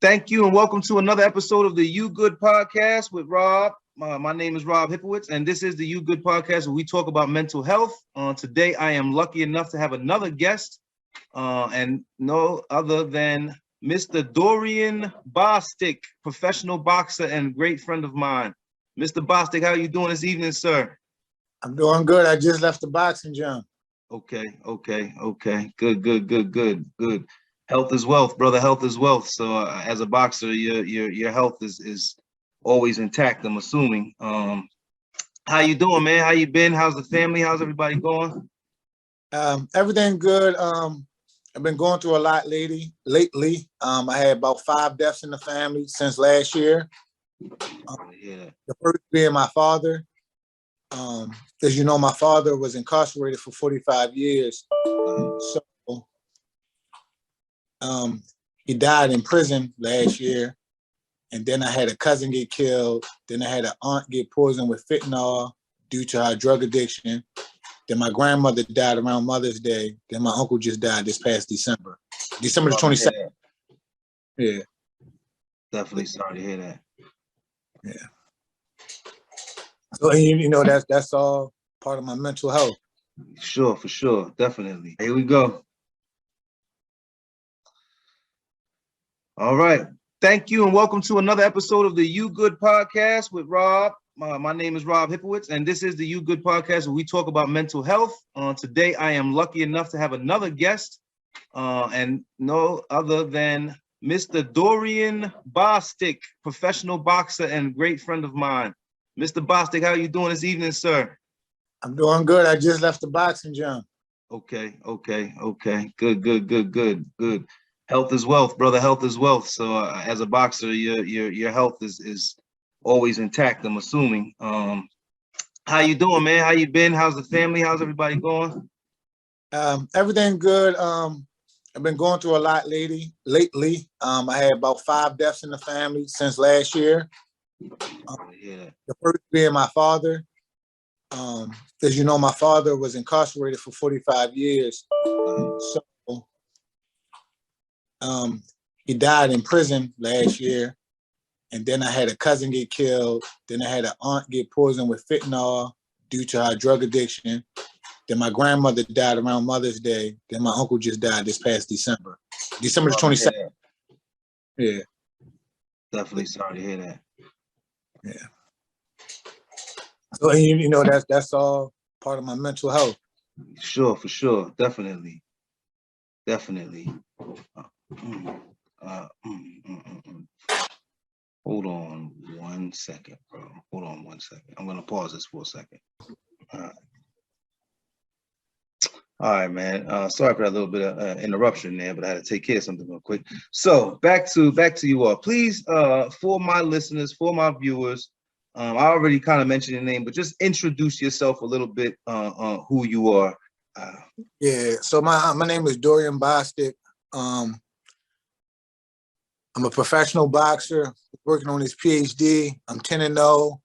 Thank you and welcome to another episode of the You Good Podcast with Rob. My name is Rob Hipowitz, and this is the You Good Podcast where we talk about mental health. Today, I am lucky enough to have another guest, and no other than Mr. Dorian Bostic, professional boxer and great friend of mine. Mr. Bostic, how are you doing this evening, sir? I'm doing good. I just left the boxing gym. Okay. Good. Health is wealth, brother. Health is wealth. So as a boxer, your health is always intact, I'm assuming. How you doing, man? How you been? How's the family? How's everybody going? Everything good. I've been going through a lot lately. I had about 5 deaths in the family since last year. The first being my father. As you know, my father was incarcerated for 45 years. So he died in prison last year. And then I had a cousin get killed. Then I had an aunt get poisoned with fentanyl due to her drug addiction. Then my grandmother died around Mother's Day. Then my uncle just died this past December. December the 22nd. Yeah. Definitely sorry to hear that. Yeah. So you know that's all part of my mental health. Sure, for sure. Definitely. Here we go. All right. Thank you and welcome to another episode of the You Good Podcast with Rob. My name is Rob Hipowitz, and this is the You Good Podcast where we talk about mental health. Today, I am lucky enough to have another guest, and no other than Mr. Dorian Bostic, professional boxer and great friend of mine. Mr. Bostic, how are you doing this evening, sir? I'm doing good. I just left the boxing gym. Okay. Good. Health is wealth, brother. Health is wealth. So as a boxer, your health is always intact, I'm assuming. How you doing, man? How you been? How's the family? How's everybody going? Everything good. I've been going through a lot lately. I had about 5 deaths in the family since last year. The first being my father. As you know, my father was incarcerated for 45 years. So he died in prison last year. And then I had a cousin get killed. Then I had an aunt get poisoned with fentanyl due to her drug addiction. Then my grandmother died around Mother's Day. Then my uncle just died this past December. December the 22nd. Yeah. Definitely sorry to hear that. Yeah. So you know that's all part of my mental health. Sure, for sure. Definitely. Hold on 1 second, bro. Hold on 1 second. I'm gonna pause this for a second. All right, man. Sorry for that little bit of interruption there, but I had to take care of something real quick. So back to you all. Please, for my listeners, for my viewers, I already kind of mentioned your name, but just introduce yourself a little bit, who you are. Yeah. So my name is Dorian Bostic. I'm a professional boxer working on his PhD. I'm 10-0.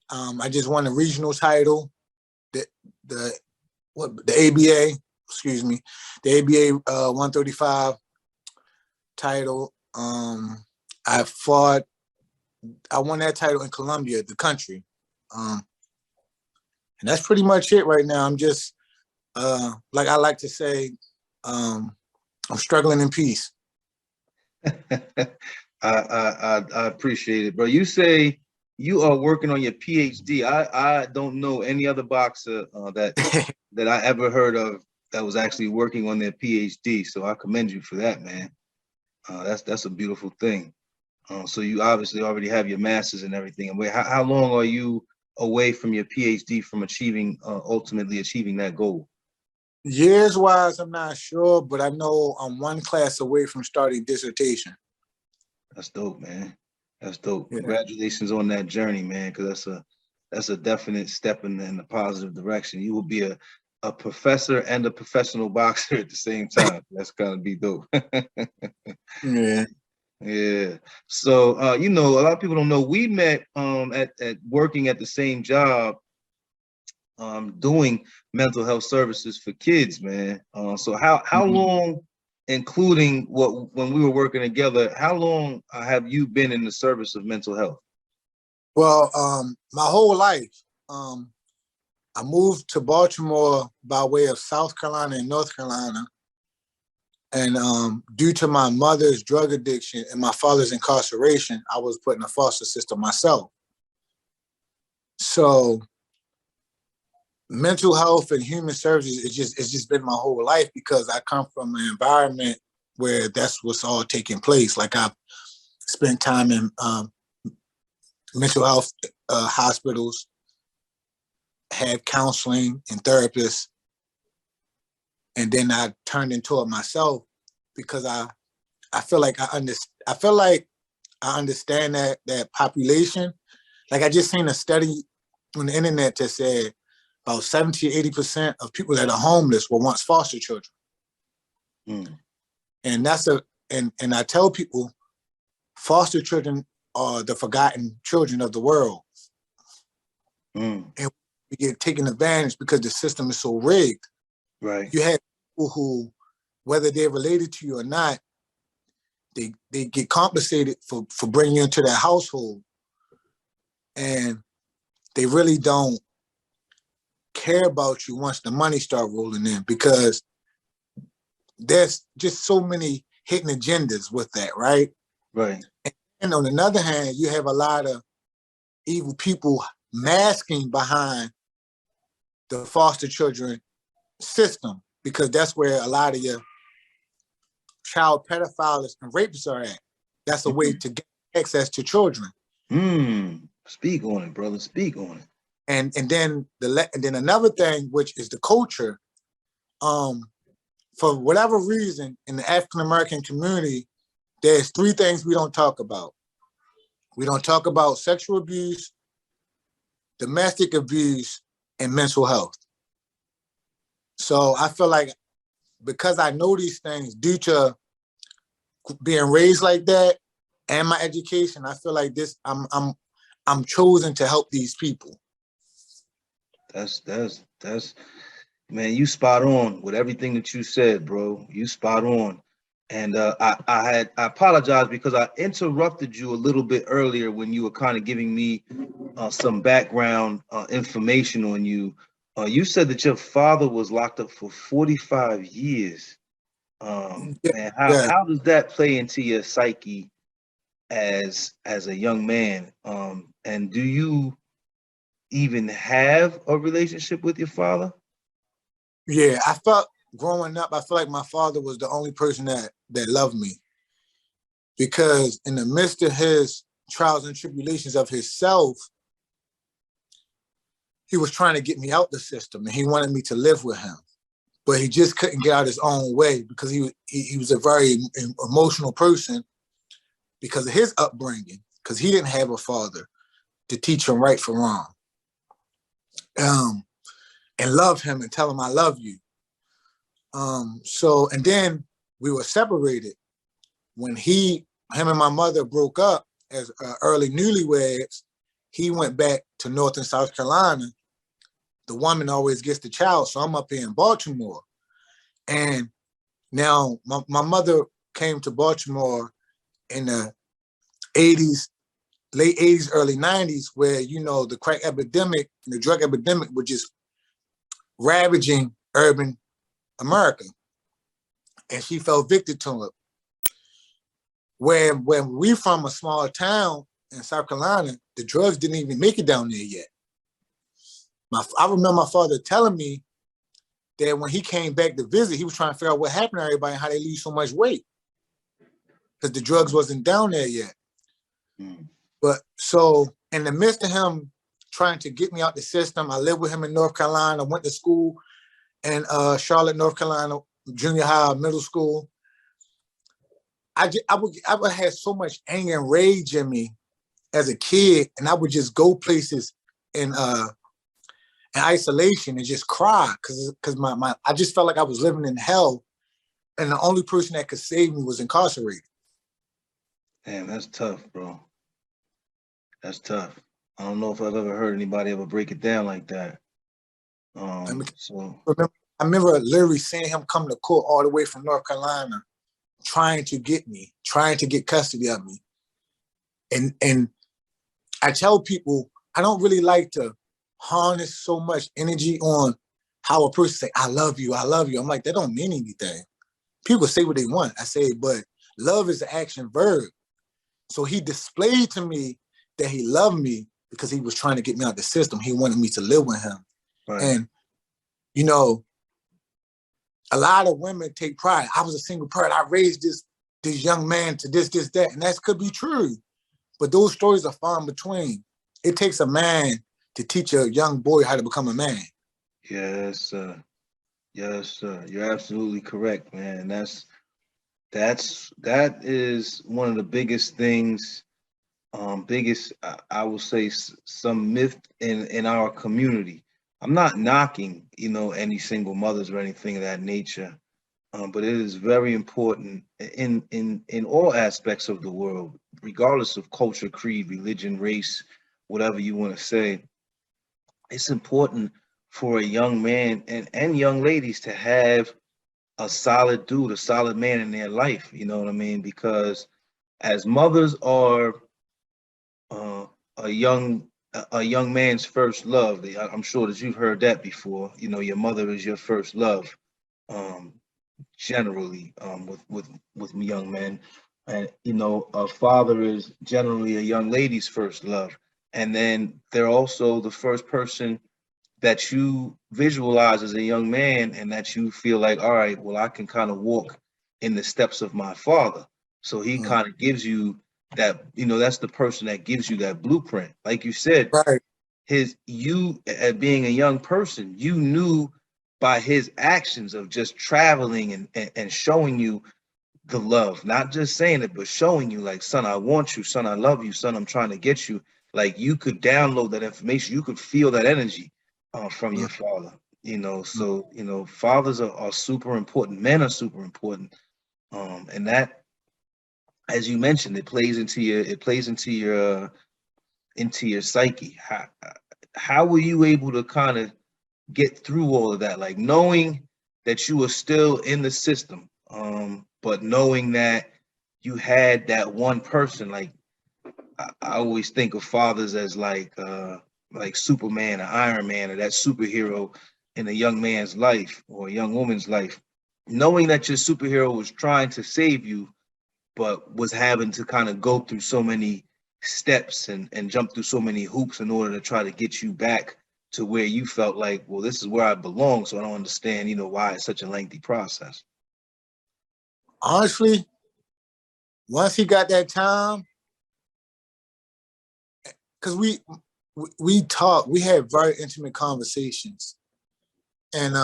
I just won a regional title. The ABA, excuse me, the ABA 135 title. I won that title in Colombia, the country. And that's pretty much it right now. I'm just, like I like to say, I'm struggling in peace. I appreciate it, bro. You say you are working on your PhD. I don't know any other boxer that I ever heard of that was actually working on their PhD. So I commend you for that, man. That's a beautiful thing. So you obviously already have your master's and everything. And how long are you away from your PhD from ultimately achieving that goal? Years wise, I'm not sure, but I know I'm 1 class away from starting dissertation. That's dope, man. That's dope. Yeah. Congratulations on that journey, man, because that's a definite step in the positive direction. You will be a professor and a professional boxer at the same time. That's gonna be dope. Yeah. So you know, a lot of people don't know we met at working at the same job, doing mental health services for kids, man. So how long including when we were working together, how long have you been in the service of mental health? Well, my whole life. I moved to Baltimore by way of South Carolina and North Carolina. And due to my mother's drug addiction and my father's incarceration, I was put in a foster system myself. So mental health and human services, it's just been my whole life because I come from an environment where that's what's all taking place. Like I've spent time in mental health hospitals, had counseling and therapists, and then I turned into it myself because I feel like I understand that population. Like I just seen a study on the internet that said about 70-80% of people that are homeless were once foster children. Mm. And and I tell people foster children are the forgotten children of the world. Mm. And we get taken advantage because the system is so rigged. Right. You have people who, whether they're related to you or not, they get compensated for bringing you into their household. And they really don't care about you once the money start rolling in because there's just so many hidden agendas with that, right? Right. And on the other hand, you have a lot of evil people masking behind the foster children system because that's where a lot of your child pedophiles and rapists are at. That's a way to get access to children. Speak on it, brother. Speak on it. And then another thing, which is the culture. For whatever reason, in the African American community, there's three things we don't talk about. We don't talk about sexual abuse, domestic abuse, and mental health. So I feel like because I know these things due to being raised like that and my education, I feel like I'm chosen to help these people. That's man, you spot on with everything that you said, bro. You spot on. And I apologize because I interrupted you a little bit earlier when you were kind of giving me some background information on you. You said that your father was locked up for 45 years. Man, Yeah. how does that play into your psyche as a young man? And do you even have a relationship with your father? Yeah, I felt growing up, I feel like my father was the only person that loved me because in the midst of his trials and tribulations of himself, he was trying to get me out the system and he wanted me to live with him, but he just couldn't get out his own way because he was a very emotional person because of his upbringing, because he didn't have a father to teach him right from wrong. And love him and tell him I love you. And then we were separated when him and my mother broke up as early newlyweds. He went back to North and South Carolina. The woman always gets the child, so I'm up here in Baltimore. And now my mother came to Baltimore in the 80s, late 80s, early 90s, where, the crack epidemic and the drug epidemic were just ravaging urban America. And she fell victim to it. When we from a small town in South Carolina, the drugs didn't even make it down there yet. I remember my father telling me that when he came back to visit, he was trying to figure out what happened to everybody and how they lose so much weight because the drugs wasn't down there yet. But so in the midst of him trying to get me out the system, I lived with him in North Carolina, went to school in Charlotte, North Carolina, junior high, middle school. I would have so much anger and rage in me as a kid, and I would just go places in isolation and just cry because I just felt like I was living in hell, and the only person that could save me was incarcerated. Damn, that's tough, bro. That's tough. I don't know if I've ever heard anybody ever break it down like that. I remember literally seeing him come to court all the way from North Carolina trying to get me, trying to get custody of me. And I tell people, I don't really like to harness so much energy on how a person say, I love you, I love you. I'm like, that don't mean anything. People say what they want. I say, but love is an action verb. So he displayed to me that he loved me because he was trying to get me out the system. He wanted me to live with him. Right. And, you know, a lot of women take pride. I was a single parent. I raised this young man to this, that. And that could be true. But those stories are far in between. It takes a man to teach a young boy how to become a man. Yes, sir. Yes, sir. You're absolutely correct, man. That is one of the biggest things, biggest I will say some myth in our community. I'm not knocking, any single mothers or anything of that nature, but it is very important in all aspects of the world, regardless of culture, creed, religion, race, whatever you want to say. It's important for a young man and young ladies to have a solid dude, a solid man in their life. You know what I mean? Because as mothers are uh, a young a young man's first love. I'm sure that you've heard that before. Your mother is your first love. Um, Generally, with young men, and a father is generally a young lady's first love, and then they're also the first person that you visualize as a young man, and that you feel like, all right, well, I can kind of walk in the steps of my father. So he kind of gives you that, that's the person that gives you that blueprint. Like you said, Right. you being a young person, you knew by his actions of just traveling and showing you the love, not just saying it, but showing you like, son, I want you, son, I love you, son, I'm trying to get you. Like you could download that information, you could feel that energy from your father. So fathers are super important, men are super important, and that, as you mentioned, it plays into your psyche. How were you able to kind of get through all of that, like knowing that you were still in the system, but knowing that you had that one person? Like I always think of fathers as like Superman or Iron Man, or that superhero in a young man's life or a young woman's life, knowing that your superhero was trying to save you, but was having to kind of go through so many steps and jump through so many hoops in order to try to get you back to where you felt like, well, this is where I belong. So I don't understand, why it's such a lengthy process. Honestly, once he got that time, because we talked, we had very intimate conversations. And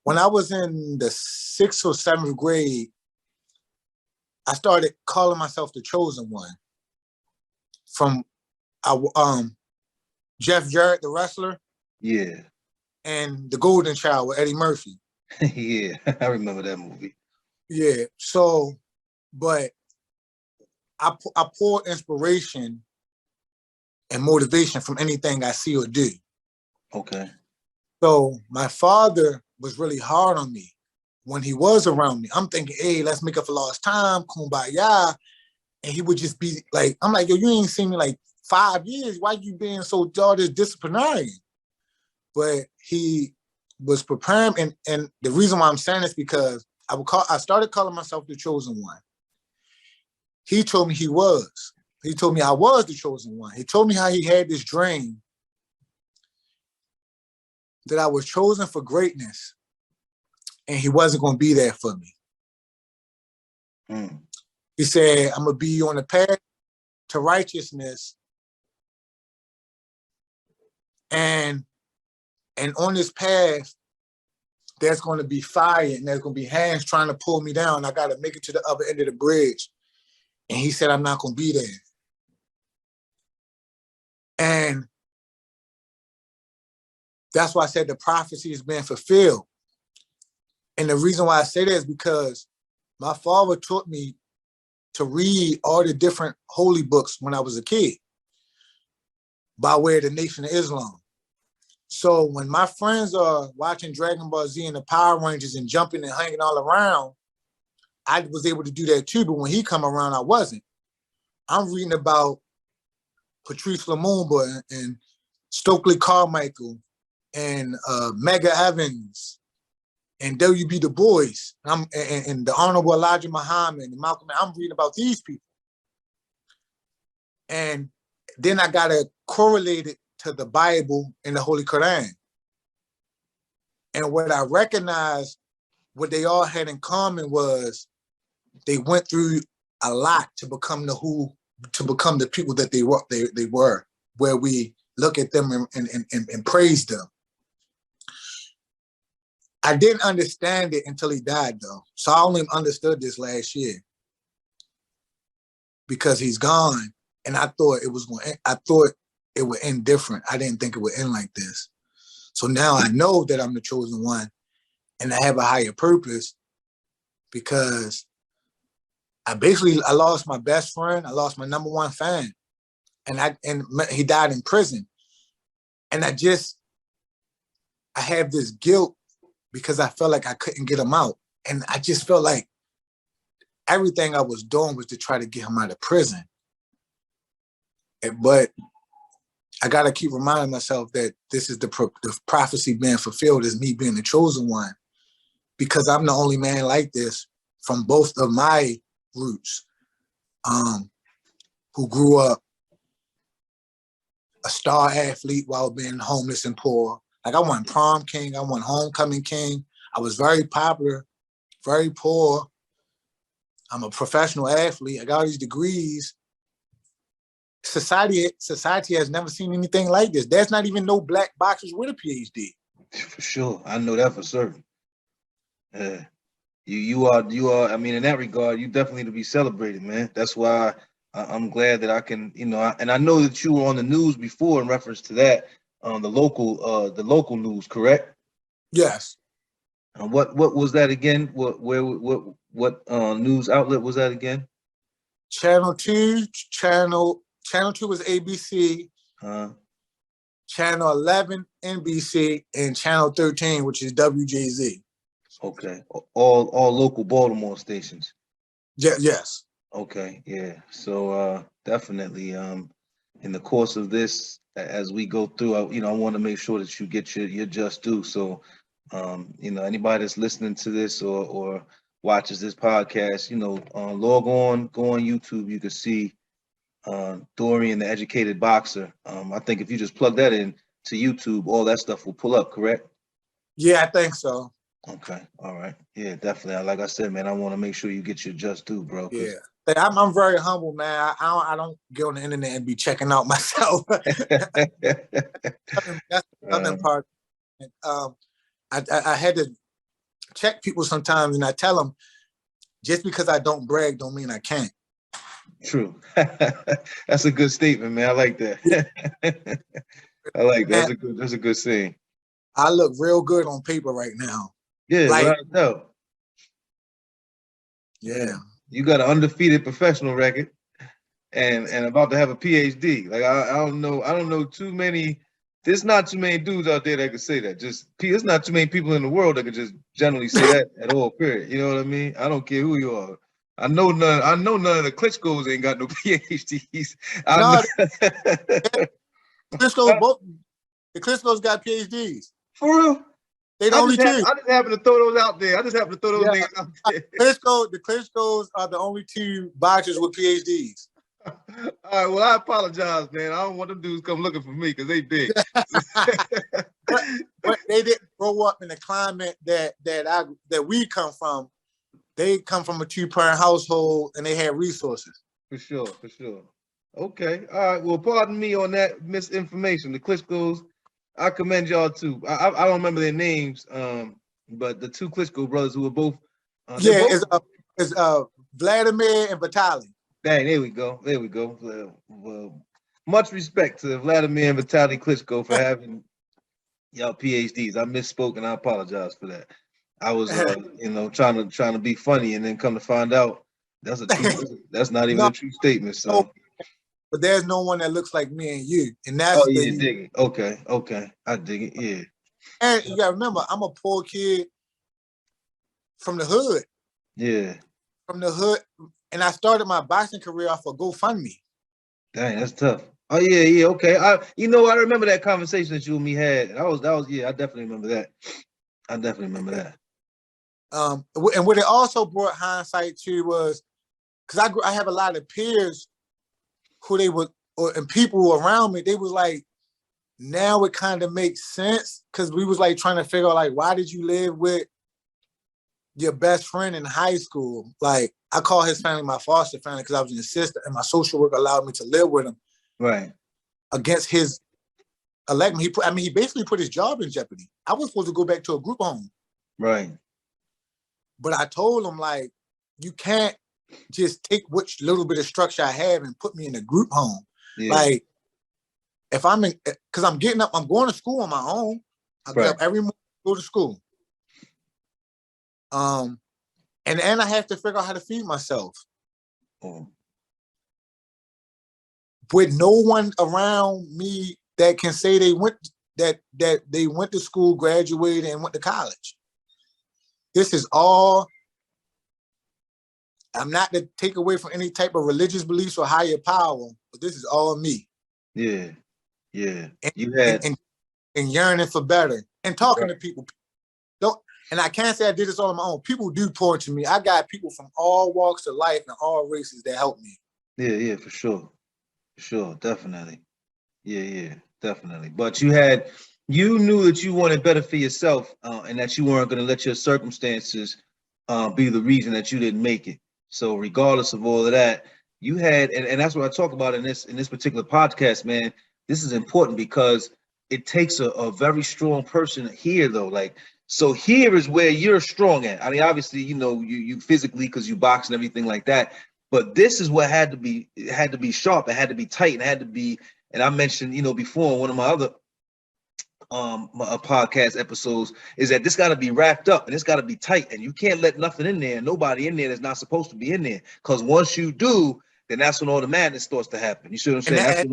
when I was in the 6th or 7th grade, I started calling myself the chosen one. From Jeff Jarrett, the wrestler, Yeah. and The Golden Child with Eddie Murphy. Yeah, I remember that movie. Yeah. So, but I pour inspiration and motivation from anything I see or do. Okay. So my father was really hard on me when he was around me. I'm thinking, hey, let's make up for lost time, kumbaya. And he would just be like, I'm like, yo, you ain't seen me like 5 years. Why you being so disciplinarian? But he was preparing, and the reason why I'm saying this because I started calling myself the chosen one. He told me he was. He told me I was the chosen one. He told me how he had this dream that I was chosen for greatness and he wasn't going to be there for me. He said, I'm going to be on the path to righteousness, and on this path, there's going to be fire and there's going to be hands trying to pull me down. I got to make it to the other end of the bridge. And he said, I'm not going to be there. And that's why I said the prophecy is being fulfilled. And the reason why I say that is because my father taught me to read all the different holy books when I was a kid by way of the Nation of Islam. So when my friends are watching Dragon Ball Z and the Power Rangers and jumping and hanging all around, I was able to do that too, but when he come around, I wasn't. I'm reading about Patrice Lumumba and Stokely Carmichael and Medgar Evers and W.B. Du Bois and the Honorable Elijah Muhammad and Malcolm. I'm reading about these people. And then I got to correlate it to the Bible and the Holy Quran. And what I recognized, what they all had in common was they went through a lot to become the people that they were, where we look at them and praise them. I didn't understand it until he died, though. So I only understood this last year because he's gone. And I thought it would end different. I didn't think it would end like this. So now I know that I'm the chosen one and I have a higher purpose because I lost my best friend. I lost my number one fan and he died in prison. And I have this guilt because I felt like I couldn't get him out. And I just felt like everything I was doing was to try to get him out of prison. But I got to keep reminding myself that this is the prophecy being fulfilled as me being the chosen one, because I'm the only man like this from both of my roots, who grew up a star athlete while being homeless and poor. Like I won prom king, I won homecoming king. I was very popular, very poor. I'm a professional athlete. I got all these degrees. Society has never seen anything like this. There's not even no black boxers with a PhD. For sure. I know that for certain. You are, I mean, in that regard, you definitely to be celebrated, man. That's why I'm glad that I can, and I know that you were on the news before in reference to that, the local news, correct? Yes. What was that again? What news outlet was that again? Channel 2 was ABC, Channel 11 NBC, and Channel 13, which is WJZ. Okay, all local Baltimore stations. Yeah, yes. Okay, yeah. So definitely, in the course of this, as we go through, I want to make sure that you get your just due. So, anybody that's listening to this or watches this podcast, log on, go on YouTube. You can see Dorian, the educated boxer. I think if you just plug that in to YouTube, all that stuff will pull up, correct? Yeah, I think so. Okay, all right. Yeah, definitely. Like I said, man, I want to make sure you get your just due, bro. Yeah, I'm very humble, man. I don't get on the internet and be checking out myself. That's another part. I had to check people sometimes, and I tell them, just because I don't brag, don't mean I can't. True. That's a good statement, man. I like that. I like that. That's a good saying. I look real good on paper right now. Yeah, like, no. Yeah. You got an undefeated professional record and about to have a PhD. Like I don't know too many. There's not too many dudes out there that could say that. There's not too many people in the world that could just generally say that at all, period. You know what I mean? I don't care who you are. I know none of the Klitschko's ain't got no PhDs. The Klitschko's got PhDs. For real? They the only two. I just happen to throw those out there. Names out there. The Klitschko's are the only two boxers with PhDs. All right, well, I apologize, man. I don't want them dudes come looking for me because they big. but they didn't grow up in the climate that we come from. They come from a two-parent household and they had resources. For sure. Okay. All right. Well, pardon me on that misinformation. The Klitschko's, I commend y'all too. I don't remember their names, but the two Klitschko brothers who were both. It's Vladimir and Vitaly. Dang, there we go. Well, much respect to Vladimir and Vitaly Klitschko for having y'all PhDs. I misspoke and I apologize for that. I was, trying to be funny, and then come to find out that's not even a true statement. So, but there's no one that looks like me and you, and that's dig it. Okay, I dig it. Yeah, and you gotta remember, I'm a poor kid from the hood. Yeah, from the hood, and I started my boxing career off of GoFundMe. Dang, that's tough. Oh yeah, okay. I remember that conversation that you and me had. That was yeah, I definitely remember that. I definitely remember that. And what it also brought hindsight to was because I have a lot of peers who they would and people around me, they was like, now it kind of makes sense because we was like trying to figure out like why did you live with your best friend in high school? Like I call his family my foster family because I was an assistant and my social worker allowed me to live with him. Right. Against his election. He basically put his job in jeopardy. I was supposed to go back to a group home. Right. But I told him like, you can't just take which little bit of structure I have and put me in a group home. Yeah. Like if I'm in, because I'm getting up, I'm going to school on my own. I get up every morning, go to school. And I have to figure out how to feed myself. With no one around me that can say they went to school, graduated, and went to college. This is all. I'm not to take away from any type of religious beliefs or higher power, but this is all me. Yeah, yeah. And yearning for better and talking to people. And I can't say I did this all on my own. People do pour into me. I got people from all walks of life and all races that help me. Yeah, for sure. For sure, definitely. Yeah, definitely. But you knew that you wanted better for yourself, and that you weren't going to let your circumstances be the reason that you didn't make it. So regardless of all of that, you had, and that's what I talk about in this particular podcast, man. This is important because it takes a very strong person here, though. Like, so here is where you're strong at. I mean, obviously, you physically because you box and everything like that. But this is what had to be sharp. It had to be tight, and it had to be. And I mentioned, before in one of my other podcast episodes, is that this got to be wrapped up and it's got to be tight, and you can't let nothing in there, nobody in there that's not supposed to be in there. Because once you do, then that's when all the madness starts to happen. You see what I'm saying?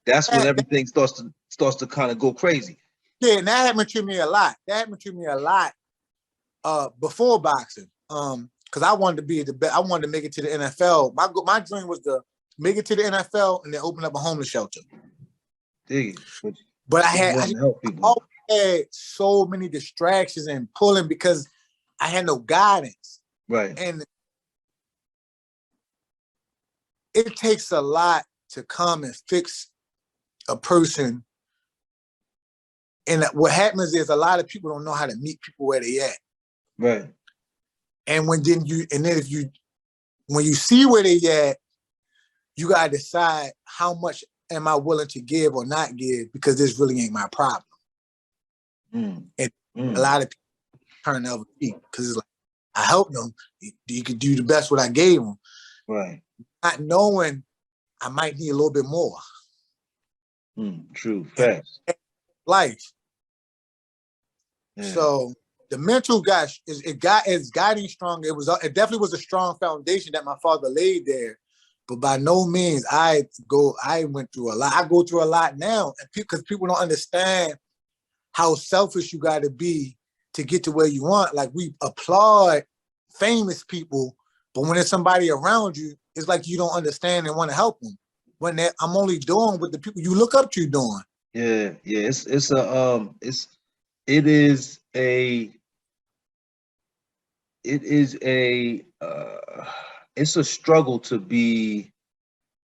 That's when everything starts to kind of go crazy. Yeah, and that happened to me a lot. Before boxing. Because I wanted to be the best. I wanted to make it to the NFL. My dream was to make it to the NFL and then open up a homeless shelter. But I had so many distractions and pulling because I had no guidance. Right. And it takes a lot to come and fix a person. And what happens is a lot of people don't know how to meet people where they at. Right. And when you see where they at, you gotta decide how much am I willing to give or not give, because this really ain't my problem. And a lot of people turn the other cheek because it's like, I helped them. You could do the best what I gave them. Right. Not knowing I might need a little bit more. True. Facts. Life. Yeah. So the mental is guiding strong. It definitely was a strong foundation that my father laid there, but by no means I went through a lot. I go through a lot now, and because people don't understand how selfish you got to be to get to where you want. Like, we applaud famous people, but when there's somebody around you, it's like you don't understand and want to help them. When I'm only doing what the people you look up to doing. Yeah. It is a struggle to be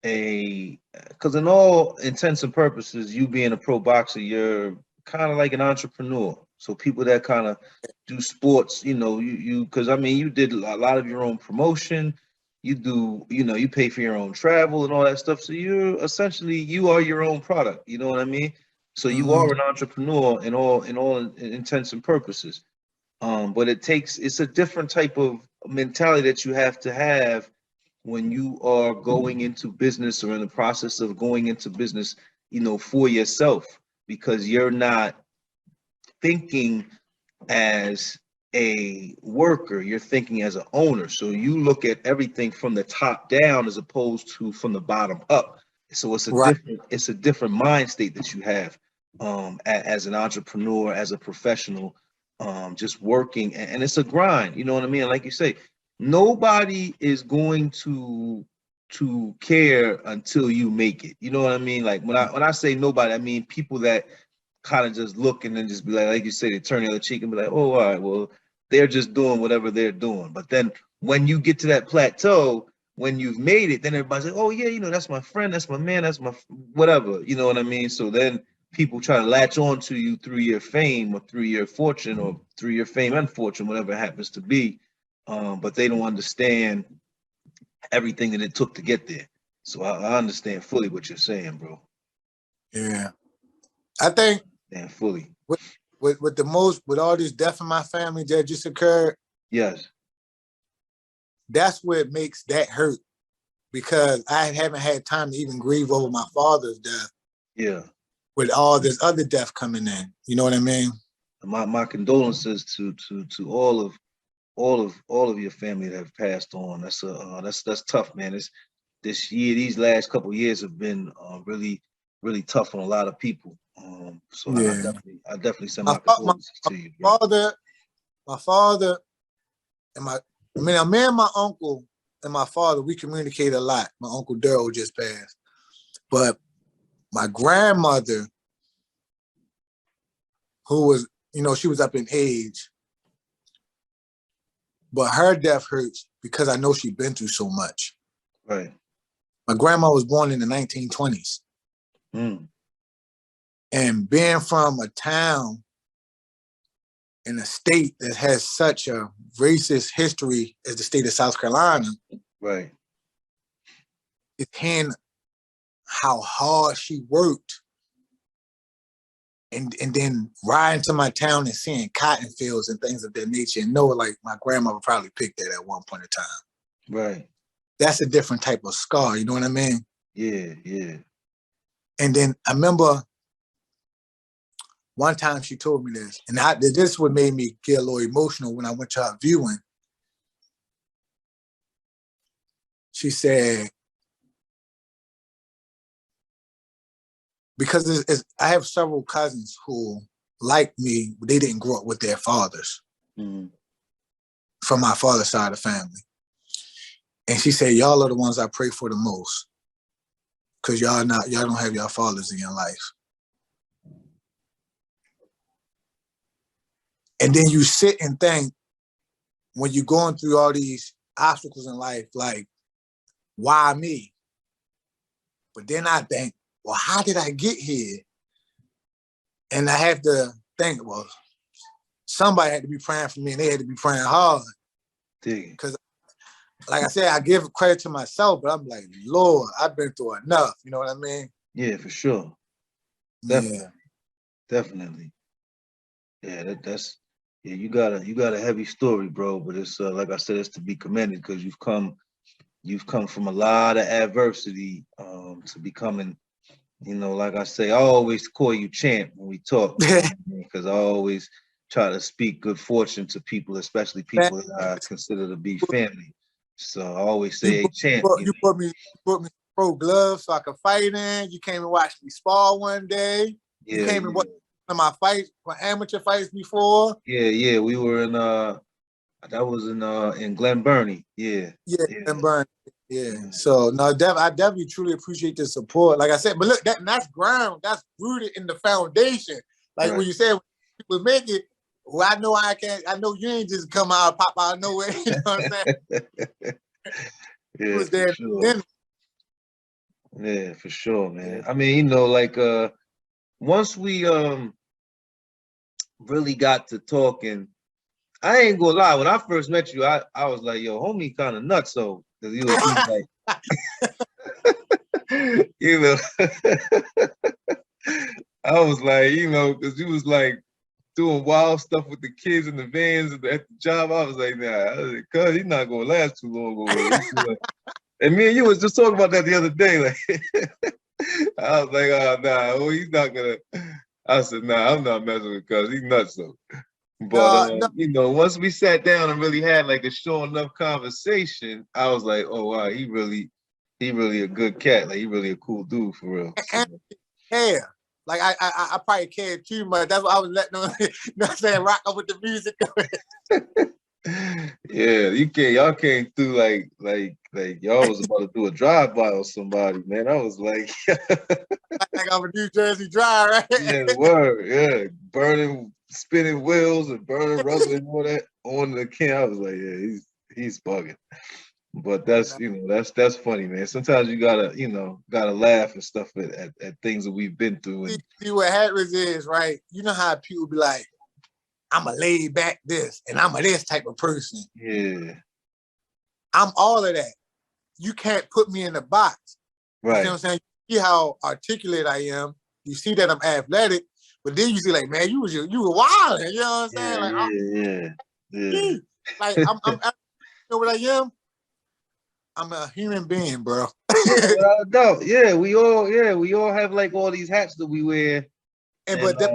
because in all intents and purposes, you being a pro boxer, you're kind of like an entrepreneur. So people that kind of do sports, because I mean, you did a lot of your own promotion. You do, you pay for your own travel and all that stuff. So you are your own product. You know what I mean? So you are an entrepreneur in all intents and purposes. But it's a different type of mentality that you have to have when you are going into business or in the process of going into business, for yourself, because you're not thinking as a worker, you're thinking as an owner. So you look at everything from the top down as opposed to from the bottom up. So it's a different mind state that you have as an entrepreneur, as a professional, just working, and it's a grind. You know what I mean? Like you say, nobody is going to care until you make it. You know what I mean? Like when I say nobody, I mean people that kind of just look and then just be like you say, they turn the other cheek and be like, oh, all right, well, they're just doing whatever they're doing. But then when you get to that plateau, when you've made it, then everybody's like, oh yeah, that's my friend, that's my man, that's my whatever. You know what I mean? So then people try to latch on to you through your fame or through your fortune or through your fame and fortune, whatever it happens to be. But they don't understand everything that it took to get there. So I understand fully what you're saying, bro. Yeah. I think And fully. with all this death in my family that just occurred, Yes. that's what makes that hurt, because I haven't had time to even grieve over my father's death. Yeah. With all this other death coming in. You know what I mean? My condolences to all of your family that have passed on. That's tough, man. These last couple of years have been really tough on a lot of people. So Yeah. I definitely send my condolences to you, bro. My father and me and my uncle and my father, we communicate a lot. My uncle Daryl just passed. But my grandmother, who was, she was up in age, but her death hurts because I know she's been through so much. Right. My grandma was born in the 1920s. Mm. And being from a town in a state that has such a racist history as the state of South Carolina, right, it's hearing how hard she worked, and then riding to my town and seeing cotton fields and things of that nature, and know like my grandmother probably picked that at one point in time. Right. That's a different type of scar, you know what I mean? Yeah, yeah. And then I remember one time she told me this, and this is what made me get a little emotional when I went to her viewing. She said, because I have several cousins who, like me, they didn't grow up with their fathers, from my father's side of the family. And she said, y'all are the ones I pray for the most, because y'all don't have your fathers in your life. And then you sit and think, when you're going through all these obstacles in life, like, why me? But then I think, well, how did I get here? And I have to think, well, somebody had to be praying for me, and they had to be praying hard. Because, like I said, I give credit to myself, but I'm like, Lord, I've been through enough. You know what I mean? Yeah, for sure. Definitely. Definitely. Yeah, that's you got a heavy story, bro. But it's like I said, it's to be commended, because you've come from a lot of adversity to becoming, like I say, I always call you champ when we talk, because I always try to speak good fortune to people, especially people that I consider to be family. So I always say, hey, champ. You put me pro gloves so I could fight in. You came and watched me spar one day. Yeah, you came and watched my fights, my amateur fights before. Yeah. We were in that was in Glen Burnie. Yeah. Glen Burnie. Yeah. So no, I definitely truly appreciate the support. Like I said, but look, that's ground. That's rooted in the foundation. Like when you said people make it, well, I know you ain't just come out, pop out of nowhere. You know what I'm saying? Yeah, was there sure. Yeah, for sure, man. I mean, like once we really got to talking, I ain't gonna lie, when I first met you, I was like, yo, homie kind of nuts, so because he was like I was like, because he was like doing wild stuff with the kids in the vans at the job. I was like, nah, cuz he's not gonna last too long over here. And me and you was just talking about that the other day. Like I was like, oh nah, he's not gonna. I said, nah, I'm not messing with cuz he's nuts though. But once we sat down and really had like a sure enough conversation, I was like, oh wow, he really a good cat. Like he really a cool dude for real. So. Yeah. Like I probably cared too much. That's why I was letting them, rock up with the music. Yeah, y'all came through like y'all was about to do a drive-by on somebody, man. I was like, Like I'm a New Jersey Drive, right? yeah, word, yeah. Burning, spinning wheels and burning rubber and all that on the can. I was like, yeah, he's bugging. But that's that's funny, man. Sometimes you gotta laugh and stuff at things that we've been through. And See what happens is, right? You know how people be like, I'm a laid back this and I'm a this type of person. yeah, I'm all of that. You can't put me in a box. right. You see what I'm saying? You see how articulate I am. You see that I'm athletic, but then you see like, man, you were wild. You know what I'm saying? Yeah. Like I'm you know what I am? I'm a human being, bro. Without a doubt. Yeah, we all have like all these hats that we wear. But that's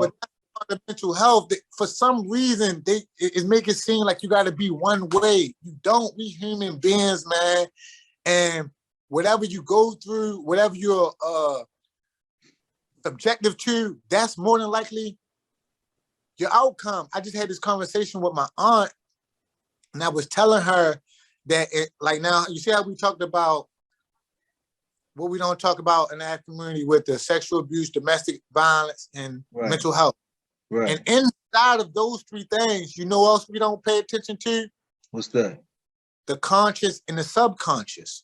the mental health. For some reason, it make it seem like you got to be one way. You don't. We human beings, man. And whatever you go through, whatever you're subjective to, that's more than likely your outcome. I just had this conversation with my aunt, and I was telling her that like now, you see how we talked about what we don't talk about in our community with the sexual abuse, domestic violence, and mental health. Right. And inside of those three things, you know what else we don't pay attention to? What's that? The conscious and the subconscious.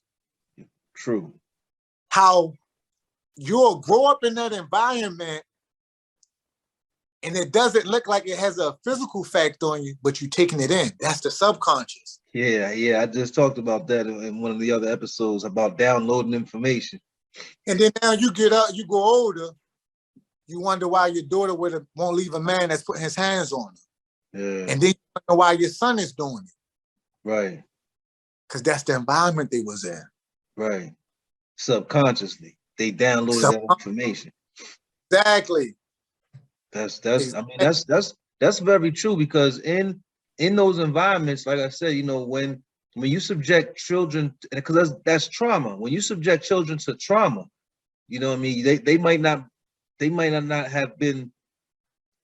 True. How you'll grow up in that environment and it doesn't look like it has a physical fact on you, but you're taking it in. That's the subconscious. Yeah. I just talked about that in one of the other episodes about downloading information. And then now you get up, you grow older, you wonder why your daughter won't leave a man that's putting his hands on her. Yeah. And then you wonder why your son is doing it. Right. Because that's the environment they was in. Right. Subconsciously, they downloaded that information. Exactly. That's very true, because in those environments, like I said, when you subject children, because that's trauma. When you subject children to trauma, you know what I mean, they might not have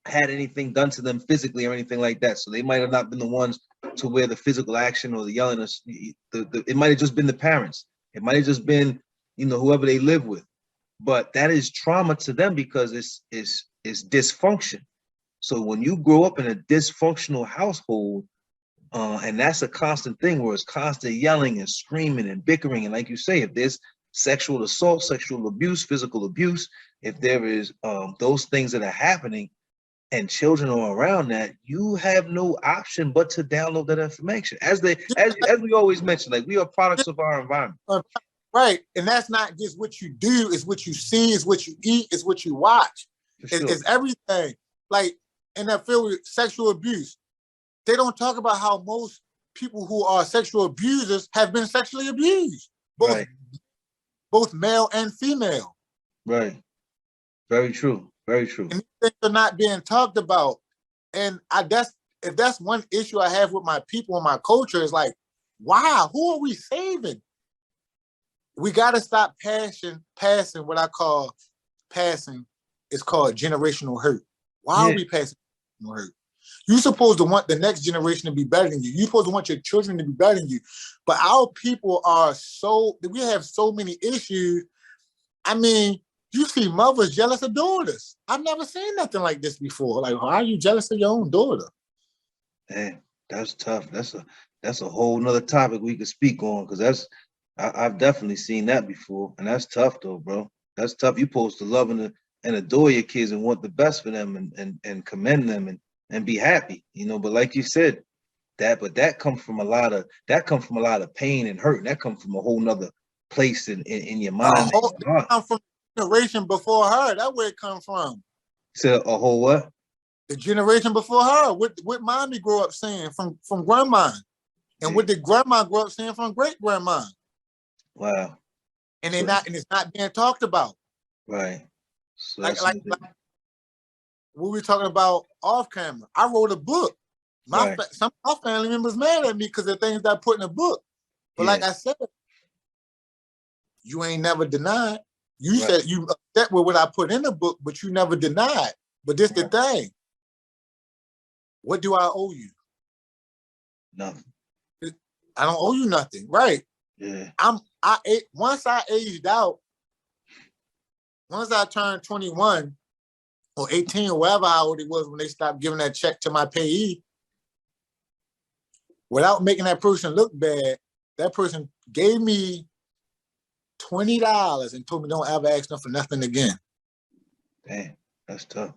had anything done to them physically or anything like that. So they might have not been the ones to where the physical action or the yelling, it might have just been the parents. It might have just been, whoever they live with. But that is trauma to them because it's dysfunction. So when you grow up in a dysfunctional household, and that's a constant thing where it's constant yelling and screaming and bickering, and like you say, if there's sexual assault, sexual abuse, physical abuse, if there is those things that are happening and children are around that, you have no option but to download that information. As we always mention, like, we are products of our environment. Right. And that's not just what you do, it's what you see, it's what you eat, it's what you watch. Sure. It's everything. Like in that field with sexual abuse, they don't talk about how most people who are sexual abusers have been sexually abused. Both male and female. Right. Very true. Very true. And these things are not being talked about. And if that's one issue I have with my people and my culture, is like, wow, who are we saving? We got to stop passing what I call passing. It's called generational hurt. Why are we passing hurt? You're supposed to want the next generation to be better than you. You're supposed to want your children to be better than you. But our people we have so many issues. I mean, you see mothers jealous of daughters. I've never seen nothing like this before. Like, why are you jealous of your own daughter? Man, that's tough. That's a whole nother topic we could speak on, because I've definitely seen that before, and that's tough though, bro. That's tough. You're supposed to love and adore your kids and want the best for them and commend them and be happy, But like you said, that comes from a lot of pain and hurt. And that comes from a whole nother place in your mind. It comes from the generation before her. That's where it comes from. So a whole what? The generation before her. What mommy grew up saying from grandma, and what did grandma grow up saying from great grandma? Wow. And it's not being talked about. Right. So like what we talking about off camera. I wrote a book. Some of my family members mad at me because of things that I put in a book. But like I said, you ain't never denied. You said you upset with what I put in the book, but you never denied. But this the thing. What do I owe you? Nothing. I don't owe you nothing. Right. Yeah. Once I aged out, once I turned 21 or 18 or whatever how old it was when they stopped giving that check to my payee, without making that person look bad, that person gave me $20 and told me don't ever ask them for nothing again. Damn, that's tough.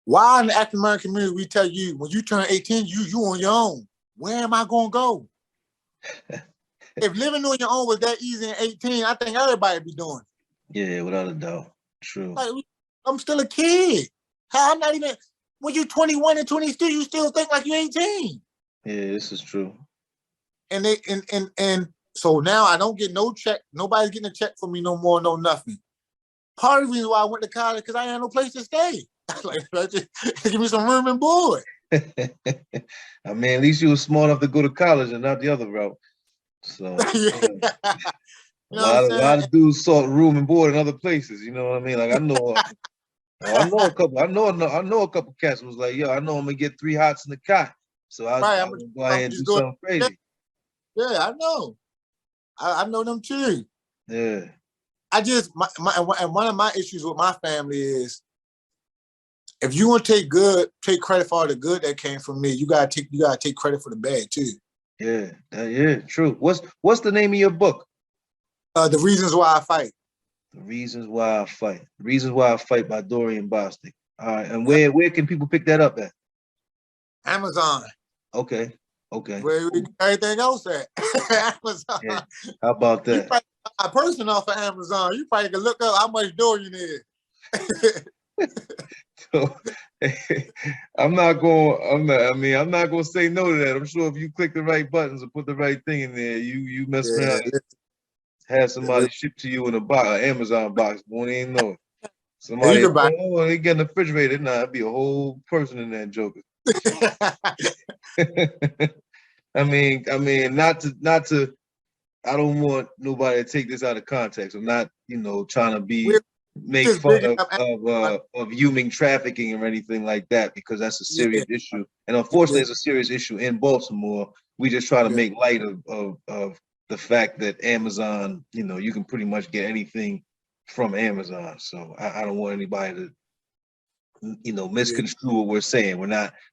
Why in the African American community we tell you when you turn 18, you on your own? Where am I gonna go? If living on your own was that easy at 18, I think everybody would be doing it. Yeah, without a doubt. True. Like, I'm still a kid. I'm not even, when you're 21 and 22, you still think like you're 18. Yeah, this is true. And so now I don't get no check. Nobody's getting a check for me no more, no nothing. Part of the reason why I went to college because I had no place to stay. Like, just give me some room and board. I mean, at least you were smart enough to go to college and not the other route. So You know what I'm a lot saying? of dudes sought room and board in other places. You know what I mean? Like I know a couple cats was like, yo, I know I'm gonna get 3 hots in the cot. So I Right, was go ahead and do something crazy. Yeah, I know. I know them too. Yeah. I just and one of my issues with my family is if you want to take credit for all the good that came from me, you gotta take credit for the bad too. Yeah, yeah, true. What's the name of your book? The Reasons Why I Fight. The Reasons Why I Fight. The Reasons Why I Fight by Dorian Bostic. All right, and where can people pick that up at? Amazon. Okay. Where we get everything else at. Amazon. Yeah. How about that? You probably a person off of Amazon. You probably can look up how much Dorian is. So, I'm not gonna say no to that. I'm sure if you click the right buttons and put the right thing in there, you mess around and have somebody ship to you in a box, an Amazon box, won't even know it. Somebody, they get in the refrigerator. Nah, it'd be a whole person in that joker. I mean, not to. I don't want nobody to take this out of context. I'm not, trying to make fun of human trafficking or anything like that, because that's a serious issue. And unfortunately, it's a serious issue in Baltimore. We just try to make light of the fact that Amazon, you can pretty much get anything from Amazon. So I don't want anybody to, misconstrue what we're saying.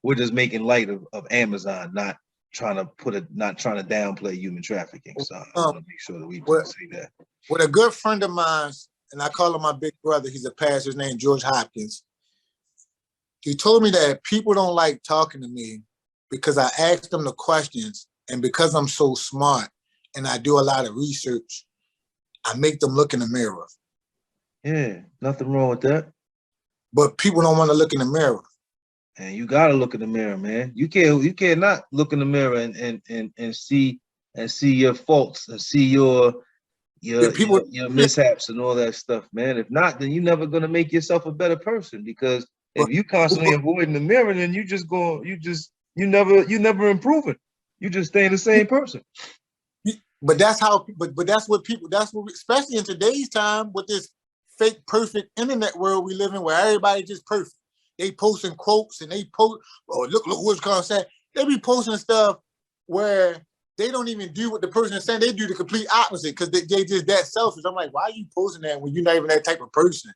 We're just making light of Amazon, not trying to downplay human trafficking. So I want to make sure that we say that. With a good friend of mine, and I call him my big brother, he's a pastor, his name George Hopkins. He told me that people don't like talking to me because I ask them the questions, and because I'm so smart and I do a lot of research, I make them look in the mirror. Yeah, nothing wrong with that. But people don't want to look in the mirror. And you gotta look in the mirror, man. You can't not look in the mirror and see your faults and see your mishaps and all that stuff, man. If not, then you're never gonna make yourself a better person, because if you constantly avoiding the mirror, then you never improving. You just staying the same person. But that's what especially in today's time with this fake perfect internet world we live in, where everybody just perfect. They posting quotes and they post, look what's gonna say. They be posting stuff where they don't even do what the person is saying. They do the complete opposite because they just that selfish. I'm like, why are you posting that when you're not even that type of person?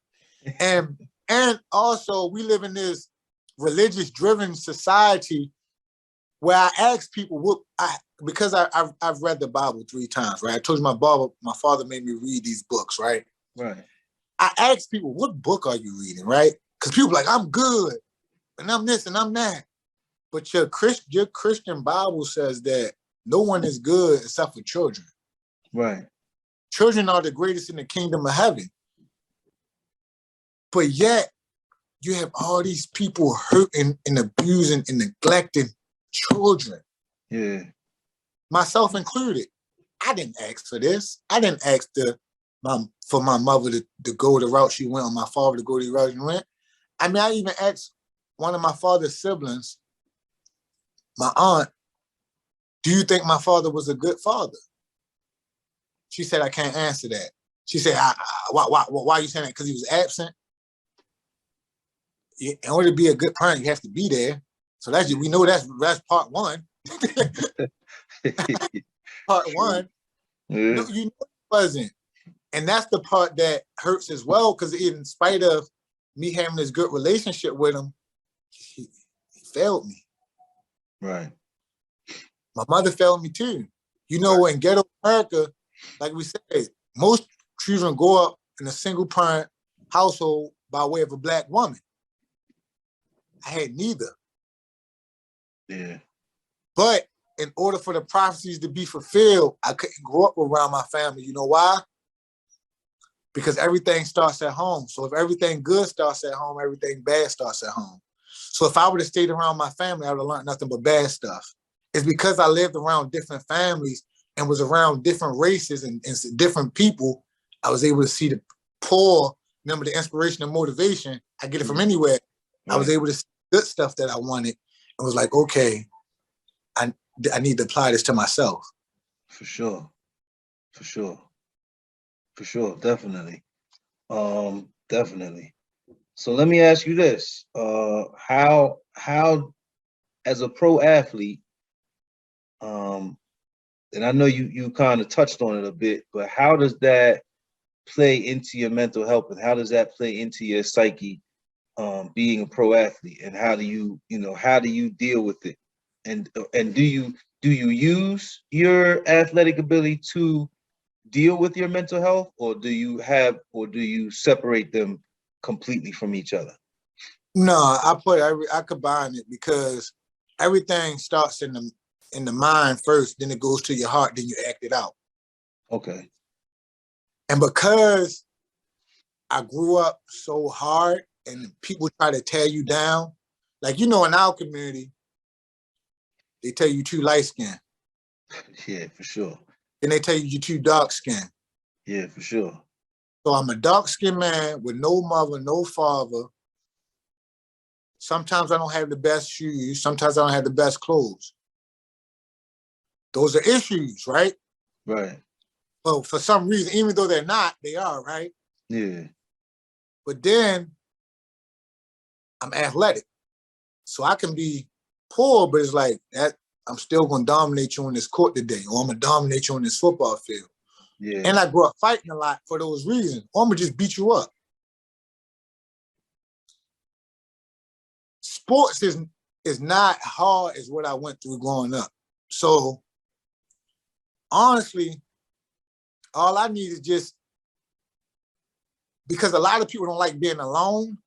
And also we live in this religious driven society where I ask people because I've read the Bible 3 times, right? I told you my father made me read these books, right? Right. I ask people, what book are you reading, right? Because people are like, I'm good, and I'm this and I'm that. But your Christian Bible says that no one is good except for children. Right. Children are the greatest in the kingdom of heaven. But yet, you have all these people hurting and abusing and neglecting children. Yeah. Myself included. I didn't ask for this. I didn't ask for my mother to go the route she went, or my father to go the route she went. I mean, I even asked one of my father's siblings, my aunt, do you think my father was a good father? She said, I can't answer that. She said, why are you saying that? Because he was absent? In order to be a good parent, you have to be there. So we know that's part one. Part True. one. Yeah. No, you know it wasn't. And that's the part that hurts as well, because in spite of me having this good relationship with him, he failed me. Right. My mother failed me too. You know, Right. in ghetto America, like we said, most children grow up in a single parent household by way of a Black woman. I had neither. Yeah. But in order for the prophecies to be fulfilled, I couldn't grow up around my family. You know why? Because everything starts at home. So if everything good starts at home, everything bad starts at home. So if I would have stayed around my family, I would have learned nothing but bad stuff. It's because I lived around different families and was around different races and different people, I was able to see the poor, remember the inspiration and motivation. I get it from anywhere. I was Right. able to see good stuff that I wanted and was like, okay, I need to apply this to myself. For sure. For sure. For sure. Definitely. Definitely. So let me ask you this. How as a pro athlete, and I know you kind of touched on it a bit, but how does that play into your mental health, and how does that play into your psyche, being a pro athlete, and how do you deal with it, and do you use your athletic ability to deal with your mental health, or do you separate them completely from each other? No, I combine it because everything starts in the mind first, then it goes to your heart, then you act it out. Okay. And because I grew up so hard and people try to tear you down, like in our community, they tell you too light skinned. Yeah, for sure. Then they tell you you're too dark skinned. Yeah, for sure. So I'm a dark skinned man with no mother, no father. Sometimes I don't have the best shoes. Sometimes I don't have the best clothes. Those are issues, right? Right. Well, for some reason, even though they're not, they are, right? Yeah. But then I'm athletic. So I can be poor, but it's like that I'm still gonna dominate you on this court today, or I'm gonna dominate you on this football field. Yeah. And I grew up fighting a lot for those reasons, or I'm gonna just beat you up. Sports is not hard as what I went through growing up. So honestly, all I need is just, because a lot of people don't like being alone.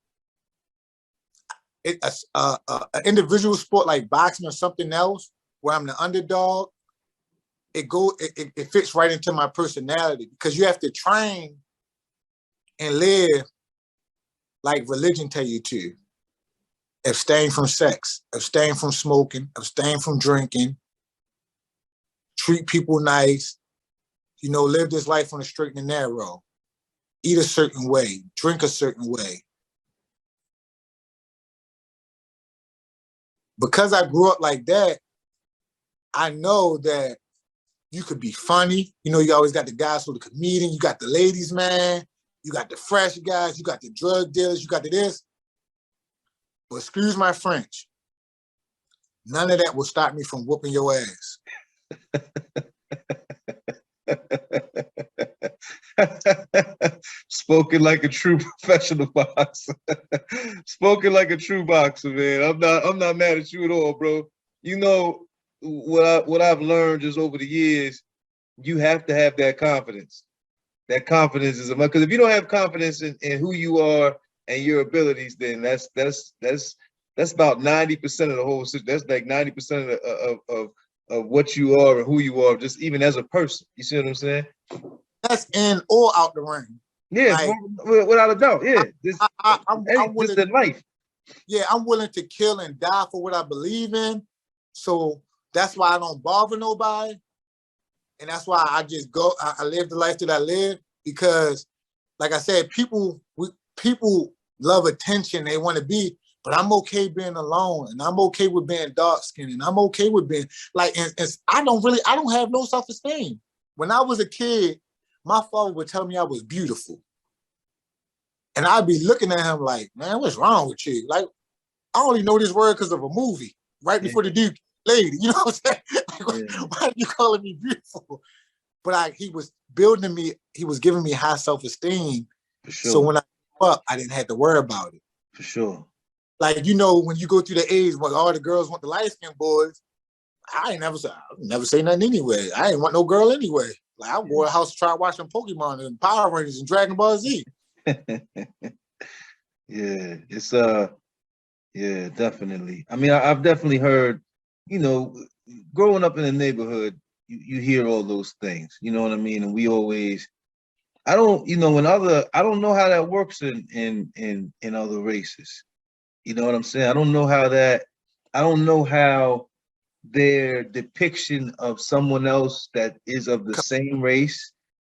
An individual sport like boxing or something else where I'm the underdog, it fits right into my personality, because you have to train and live like religion tell you to. Abstain from sex, abstain from smoking, abstain from drinking, treat people nice, live this life on the straight and narrow, eat a certain way, drink a certain way. Because I grew up like that, I know that you could be funny. You always got the guys who are the comedian, you got the ladies, man, you got the fresh guys, you got the drug dealers, you got the this. But excuse my French, none of that will stop me from whooping your ass. Spoken like a true professional boxer. Spoken like a true boxer, man. I'm not mad at you at all, bro. You know what I've learned just over the years, you have to have that confidence. That confidence is because if you don't have confidence in who you are and your abilities, then that's about 90% of the whole situation. That's like 90% of what you are and who you are, just even as a person. You see what I'm saying? That's in or out the ring. Yeah, Like without a doubt. Yeah, I'm just willing. in life. Yeah, I'm willing to kill and die for what I believe in. So that's why I don't bother nobody, and that's why I just go. I live the life that I live, because, like I said, people love attention. They want to be, but I'm okay being alone, and I'm okay with being dark skinned, and I'm okay with being like. And I don't have no self esteem. When I was a kid, my father would tell me I was beautiful, and I'd be looking at him like, man, what's wrong with you? Like, I only know this word because of a movie right Yeah, before the dude. lady. You know what I'm saying? Like, Yeah, why are you calling me beautiful? But he was building me. He was giving me high self-esteem. for So sure. when I grew up, I didn't have to worry about it. For sure. Like, when you go through the age when all the girls want the light-skinned boys, I never say nothing anyway. I ain't want no girl anyway. Like, I go to the house to try watching Pokemon and Power Rangers and Dragon Ball Z. Yeah, it's yeah, definitely. I mean, I've definitely heard, you know, growing up in the neighborhood, you hear all those things, you know what I mean? And we always, I don't, I don't know how that works in other races. You know what I'm saying? I don't know how their depiction of someone else that is of the same race,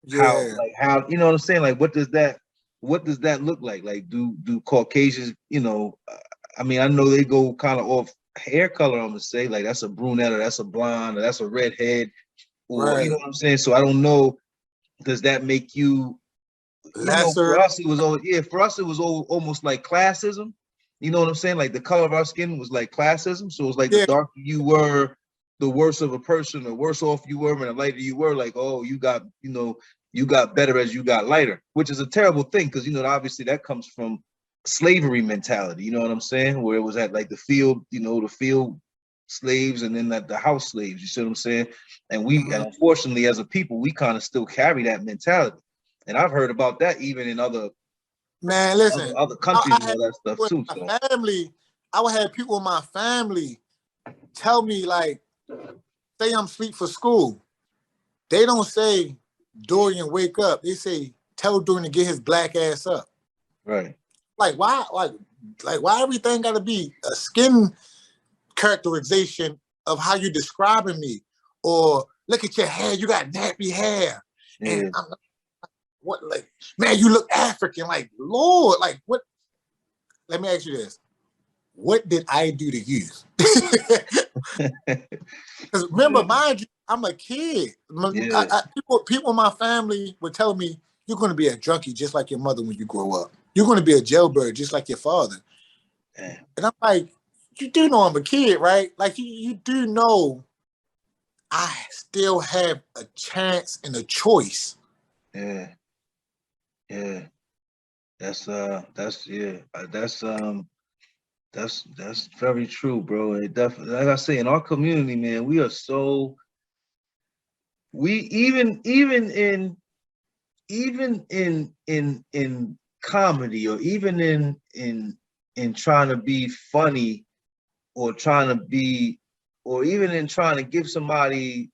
Yeah, how, you know what I'm saying? Like, what does that look like? Like, do Caucasians, I mean, I know they go kind of off hair color, I'm gonna say, like that's a brunette or that's a blonde or that's a redhead, or you right. know what I'm saying? So I don't know, does that make you, for Lesser. us it was almost like classism. You know what I'm saying? Like the color of our skin was like classism. So it was like the Yeah, darker you were, the worse of a person, the worse off you were, and the lighter you were, like, oh, you got better as you got lighter, which is a terrible thing because obviously that comes from slavery mentality. You know what I'm saying? Where it was at like the field slaves and then the house slaves. You see what I'm saying? And and unfortunately, as a people, we kind of still carry that mentality. And I've heard about that even in man, listen, other countries I and had all that stuff people too. in So my family, I would have people in my family tell me, like, say I'm asleep for school. They don't say, Dorian, wake up. They say, tell Dorian to get his black ass up. right. Like, why? Like why everything got to be a skin characterization of how you describing me? Or look at your hair, you got nappy hair. And Yeah. I'm like, what? Like, man, you look African. Like, Lord, like, what? Let me ask you this. What did I do to you? Because remember, Yeah. mind you, I'm a kid. Yeah. People in my family would tell me, you're going to be a junkie just like your mother when you grow up. You're going to be a jailbird just like your father. Damn. And I'm like, you do know I'm a kid, right? Like, you do know I still have a chance and a choice. Yeah. Yeah. That's yeah. That's very true, bro. It definitely, like I say, in our community, man, we are so we even in comedy, or even in trying to be funny, or trying to be, or even in trying to give somebody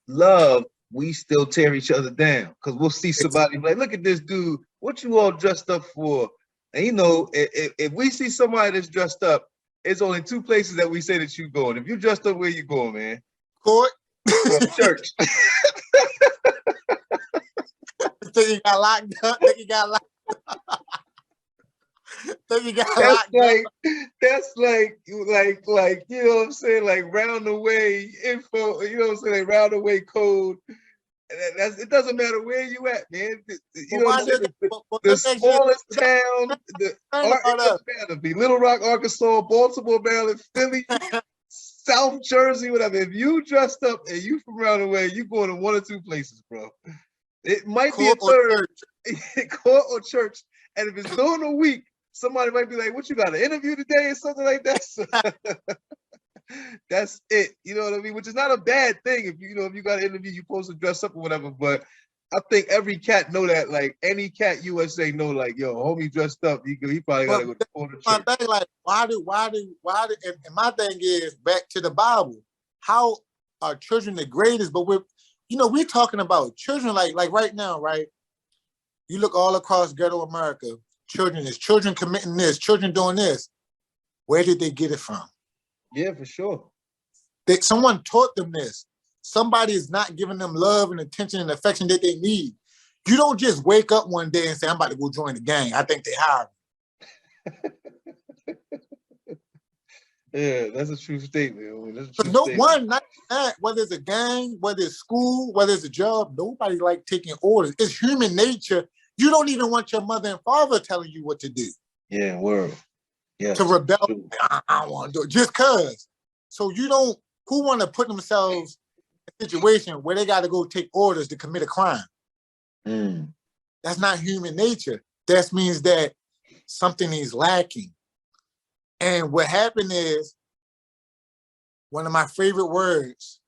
love, we still tear each other down because we'll see somebody like, look at this dude, what you all dressed up for? And if we see somebody that's dressed up, it's only two places that we say that you going. If you dressed up, where you going, man? Court. Church. Think he got locked up. Think he got locked That's up. like you know what I'm saying, like round the way info, you know what I'm saying, like round the way code. It doesn't matter where you at, man. You But know what I'm why saying? did The let that year smallest town, it about us? doesn't matter. Be Little Rock, Arkansas, Baltimore, Maryland, Philly, South Jersey, whatever. If you dressed up and you from around the way, you going to one or two places, bro. It might be a Court or third, church? court or church. And if it's during the week, somebody might be like, "What, you got an interview today?" or something like that. So, that's it. You know what I mean? Which is not a bad thing. If you got an interview, you're supposed to dress up or whatever. But I think every cat know that. Like any cat USA know, like, yo, homie dressed up. He probably gotta go to the My church. thing, like, why do? And my thing is back to the Bible. How are children the greatest? But we're talking about children like right now, right? You look all across ghetto America, children committing this, children doing this. Where did they get it from? Yeah, for sure. Someone taught them this. Somebody is not giving them love and attention and affection that they need. You don't just wake up one day and say, I'm about to go join the gang. I think they hired me. Yeah, that's a true statement. That's a true No statement. one, not that, whether it's a gang, whether it's school, whether it's a job, nobody like taking orders. It's human nature. You don't even want your mother and father telling you what to do. Yeah, word. To Yes. rebel, True. I don't want to do it just cause. So you don't who want to put themselves in a situation where they got to go take orders to commit a crime? Mm. That's not human nature. That means that something is lacking. And what happened is, one of my favorite words,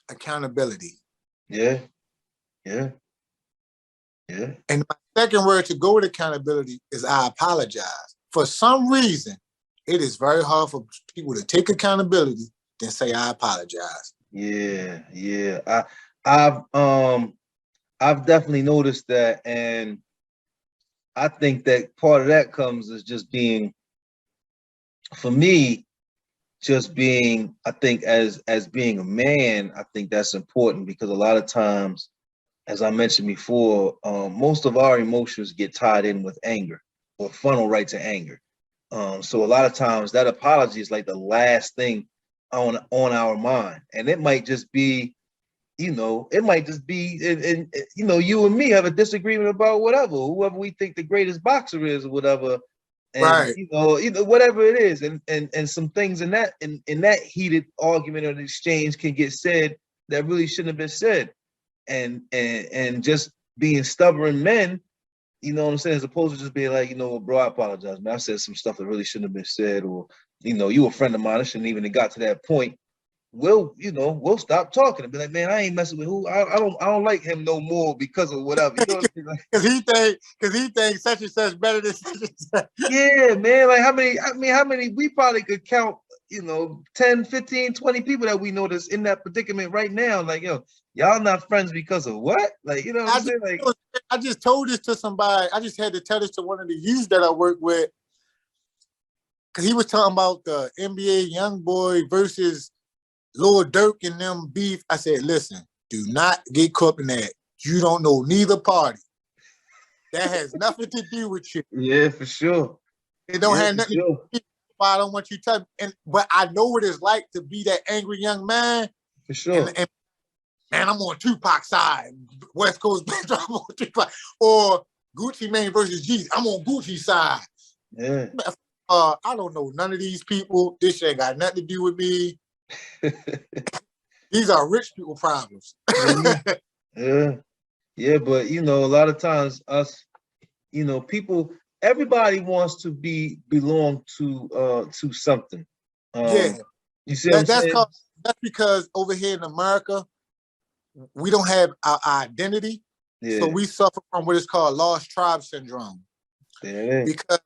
accountability. Yeah. Yeah. Yeah. And my second word to go with accountability is I apologize. For some reason, it is very hard for people to take accountability than say I apologize. Yeah. Yeah. I've definitely noticed that, and I think that part of that comes as just being, for me, just being, I think as being a man, I think that's important because a lot of times, as I mentioned before, most of our emotions get tied in with anger or funnel right to anger. So a lot of times that apology is like the last thing on our mind, and it might just be, it might just be, and you and me have a disagreement about whoever we think the greatest boxer is or whatever, and Right. whatever it is, and some things in that heated argument or exchange can get said that really shouldn't have been said, and just being stubborn men, you know what I'm saying, as opposed to just being like, bro, I apologize, man, I said some stuff that really shouldn't have been said, or you a friend of mine, I shouldn't even have got to that point. We'll stop talking and be like, man, I ain't messing with who, I don't like him no more because of whatever. You know what I'm saying? Because he thinks such and such better than such and such. Yeah, man. Like how many we probably could count, 10, 15, 20 people that we know that's in that predicament right now. Like, yo, y'all not friends because of what? Like, you know what I'm saying? Like, I just told this to somebody. I just had to tell this to one of the youths that I work with. Because he was talking about the NBA young boy versus Lil Durk and them beef. I said, listen, do not get caught in that. You don't know neither party. That has nothing to do with you. yeah, for sure. It don't Yeah, have for nothing to sure. do with you. I don't want you to but I know what it's like to be that angry young man. For sure. And man, I'm on Tupac's side. West Coast, I'm on Tupac. Or Gucci Mane versus Jeezy. I'm on Gucci's side. Yeah. I don't know none of these people. This shit got nothing to do with me. These are rich people problems. Yeah. Yeah, but a lot of times us, people, everybody wants to belong to something. Yeah. You see what I'm saying? That's because over here in America, we don't have our identity. Yeah. So we suffer from what is called lost tribe syndrome. Yeah. Because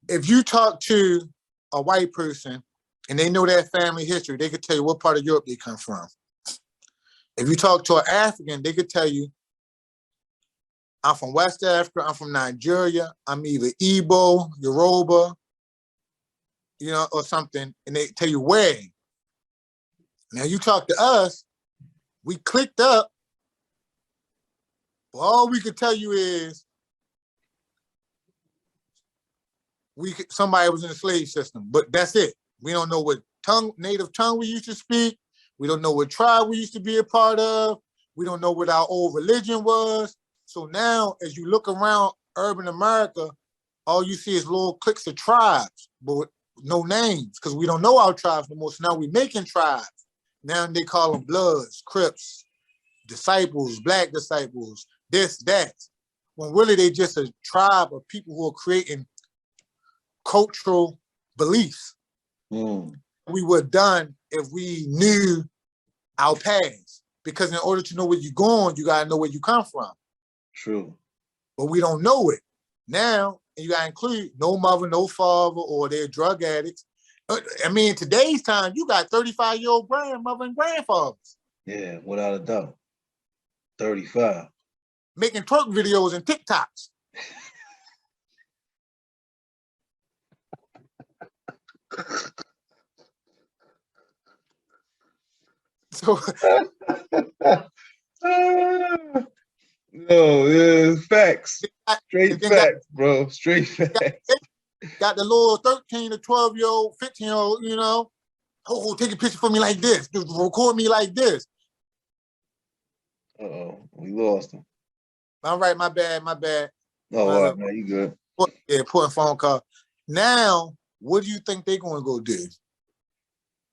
if you talk to a white person and they know their family history, they could tell you what part of Europe they come from. If you talk to an African, they could tell you, I'm from West Africa, I'm from Nigeria, I'm either Igbo, Yoruba, or something, and they tell you where. Now you talk to us, we clicked up, but all we could tell you is somebody was in the slave system, but that's it. We don't know what native tongue we used to speak. We don't know what tribe we used to be a part of. We don't know what our old religion was. So now, as you look around urban America, all you see is little cliques of tribes, but with no names, because we don't know our tribes no more. So now we're making tribes. Now they call them Bloods, Crips, disciples, Black disciples, this, that. When really they just a tribe of people who are creating cultural beliefs. We were done if we knew our past, because in order to know where you're going, you got to know where you come from. True. But we don't know it. Now, you got to include no mother, no father, or they're drug addicts. I mean, in today's time, you got 35-year-old grandmother and grandfathers. Yeah, without a doubt. 35. Making twerk videos and TikToks. So no, yeah, facts. Straight facts, bro. Straight facts. Got the little 13 to 12-year-old, 15-year-old, oh, take a picture for me like this. Record me like this. Uh-oh, we lost him. All right, my bad. Oh, all right, man, you good. Yeah, important phone call. Now, what do you think they're going to go do?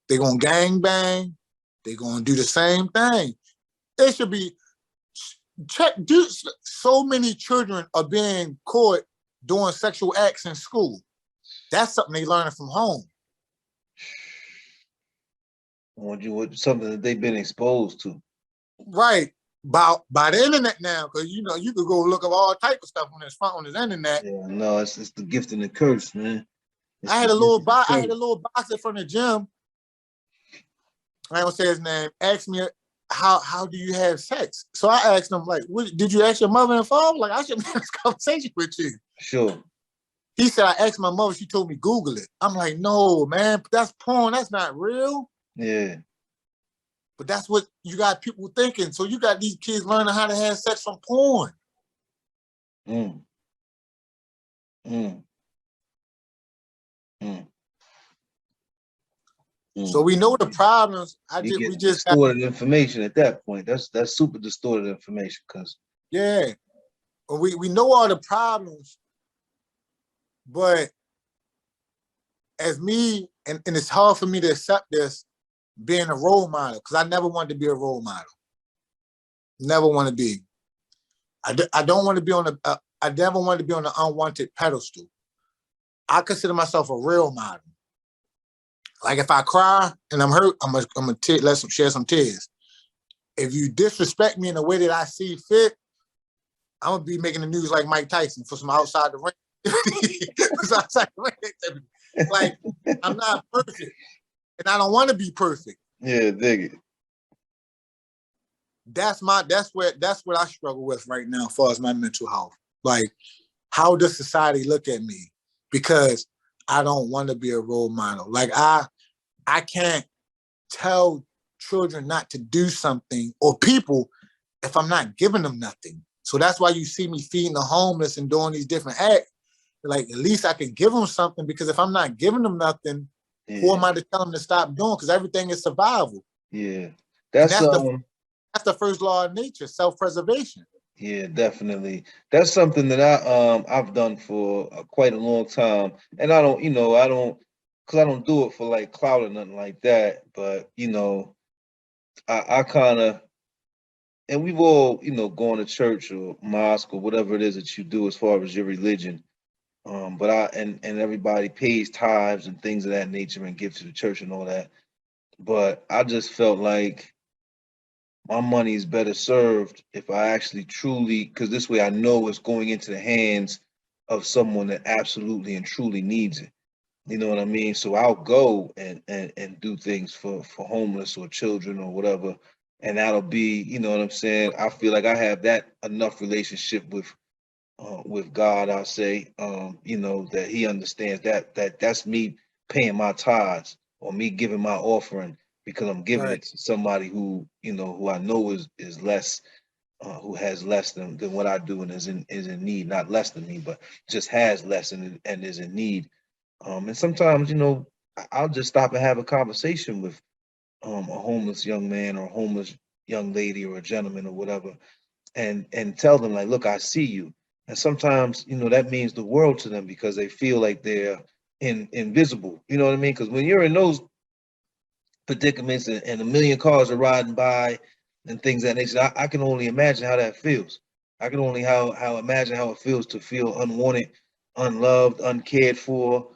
They're going to gang bang. They're going to do the same thing. It should be, so many children are being caught doing sexual acts in school. That's something they learning from home. Something that they've been exposed to. Right. By the internet now, because you could go look up all type of stuff on this internet. Yeah, no, it's the gift and the curse, man. I had a little boxer from the gym. I don't say his name. Asked me how do you have sex? So I asked him, like, did you ask your mother and father? Like, I should have this conversation with you. Sure. He said, I asked my mother, she told me Google it. I'm like, no, man, that's porn. That's not real. Yeah. But that's what you got people thinking. So you got these kids learning how to have sex from porn. Mm. Mm. Mm. So we know the problems. We just distorted information at that point. That's super distorted information, cuz. Yeah. We know all the problems, but as me, and it's hard for me to accept this, being a role model, because I never wanted to be a role model. Never want to be. I don't want to be on I never wanted to be on an unwanted pedestal. I consider myself a real model. Like if I cry and I'm hurt, I'm gonna share some tears. If you disrespect me in a way that I see fit, I'm gonna be making the news like Mike Tyson for some outside the ring. Like, I'm not perfect, and I don't want to be perfect. Yeah, dig it. That's what I struggle with right now, as far as my mental health. Like, how does society look at me? Because I don't want to be a role model. Like, I can't tell children not to do something, or people, if I'm not giving them nothing. So that's why you see me feeding the homeless and doing these different acts. Like, at least I can give them something, because if I'm not giving them nothing, who am I to tell them to stop doing? Because everything is survival. Yeah. That's the first law of nature, self-preservation. Yeah, definitely. That's something that I've done for quite a long time, and I don't do it for like clout or nothing like that. But I kind of, and we've all gone to church or mosque or whatever it is that you do as far as your religion. But and everybody pays tithes and things of that nature and give to the church and all that. But I just felt like my money is better served if I actually truly, because this way I know it's going into the hands of someone that absolutely and truly needs it. You know what I mean? So I'll go and do things for homeless or children or whatever. And that'll be, you know what I'm saying? I feel like I have that enough relationship with God, I'll say, that he understands that's me paying my tithes or me giving my offering because I'm giving it to somebody who I know is less, who has less than what I do and is in need, not less than me, but just has less and is in need. And sometimes, I'll just stop and have a conversation with a homeless young man or a homeless young lady or a gentleman or whatever, and tell them like, look, I see you. And sometimes, that means the world to them because they feel like they're invisible. You know what I mean? Because when you're in those predicaments and a million cars are riding by and things of that nature, I can only imagine how that feels. I can only imagine how it feels to feel unwanted, unloved, uncared for,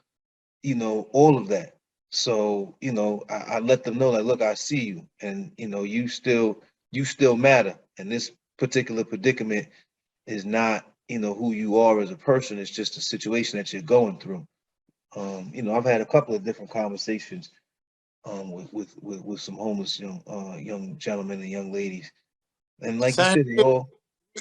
all of that. So, I let them know like, look, I see you, and you still matter. And this particular predicament is not, who you are as a person. It's just a situation that you're going through. I've had a couple of different conversations with some homeless young gentlemen and young ladies, and like you said,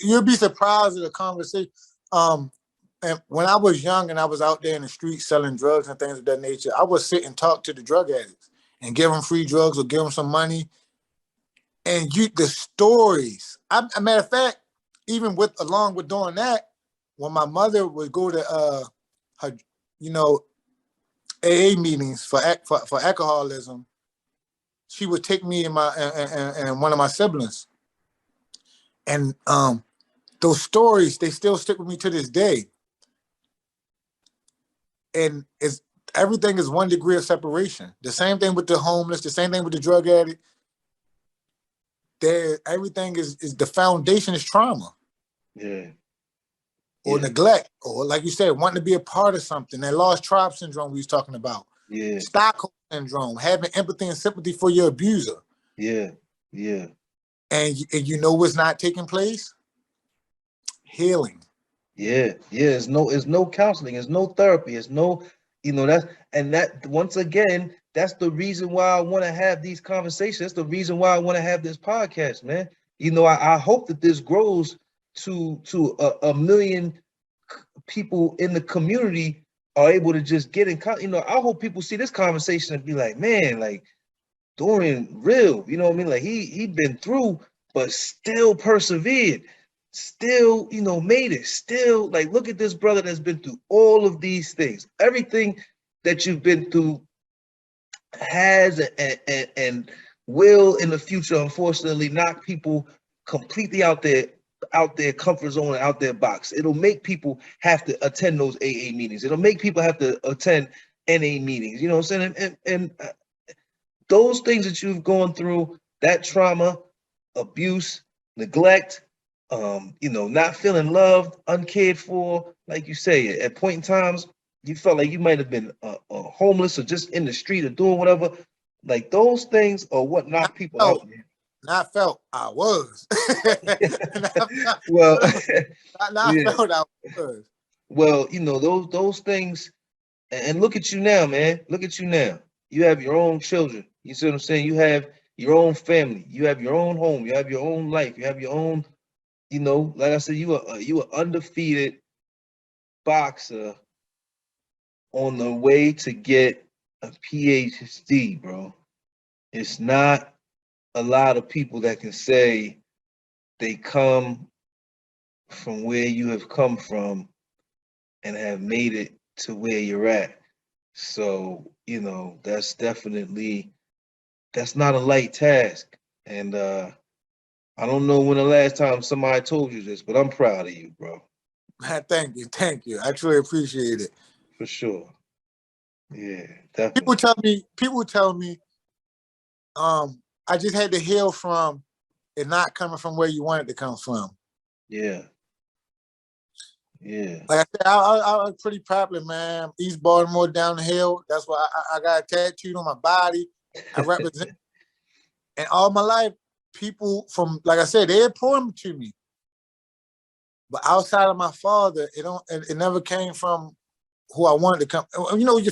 you'll be surprised at the conversation. And when I was young and I was out there in the street selling drugs and things of that nature, I would sit and talk to the drug addicts and give them free drugs or give them some money. And the stories. A matter of fact, even along with doing that, when my mother would go to her, AA meetings for alcoholism, she would take me and one of my siblings. And those stories, they still stick with me to this day. And everything is 1 degree of separation. The same thing with the homeless, the same thing with the drug addict. Everything is the foundation is trauma. Yeah. Or Yeah. neglect, or like you said, wanting to be a part of something. That lost tribe syndrome we was talking about. Yeah. Stockholm syndrome, having empathy and sympathy for your abuser. Yeah. Yeah. And you know what's not taking place? Healing. Yeah. Yeah. It's no counseling. It's no therapy. It's no, that once again, that's the reason why I want to have these conversations. That's the reason why I want to have this podcast, man. I hope that this grows to a million people in the community are able to just get in contact. I hope people see this conversation and be like, man, like Dorian real, you know what I mean? Like he been through, but still persevered, still, made it. Still, like, look at this brother that's been through all of these things. Everything that you've been through has and will in the future, unfortunately, knock people completely out their comfort zone and out their box. It'll make people have to attend those AA meetings. It'll make people have to attend NA meetings. You know what I'm saying? And those things that you've gone through, that trauma, abuse, neglect, not feeling loved, uncared for, like you say, at point in times, you felt like you might have been homeless or just in the street or doing whatever. Like those things are what knock people out, man. Not felt, I was. Well, not yeah. felt, I was. Well, those things, and look at you now, man. Look at you now. You have your own children. You see what I'm saying? You have your own family. You have your own home. You have your own life. You have your own, like I said, you are undefeated boxer on the way to get a PhD, bro. It's not a lot of people that can say they come from where you have come from and have made it to where you're at. So, that's not a light task. And I don't know when the last time somebody told you this, but I'm proud of you, bro. Man, thank you. I truly appreciate it. For sure. Yeah, People definitely. tell me, I just had to heal from it not coming from where you wanted to come from. Yeah. Yeah. Like I said, I was pretty popular, man. East Baltimore, down the hill. That's why I got tattooed on my body. I represent, and all my life, people from, like I said, they're important to me. But outside of my father, it never came from who I wanted to come. Your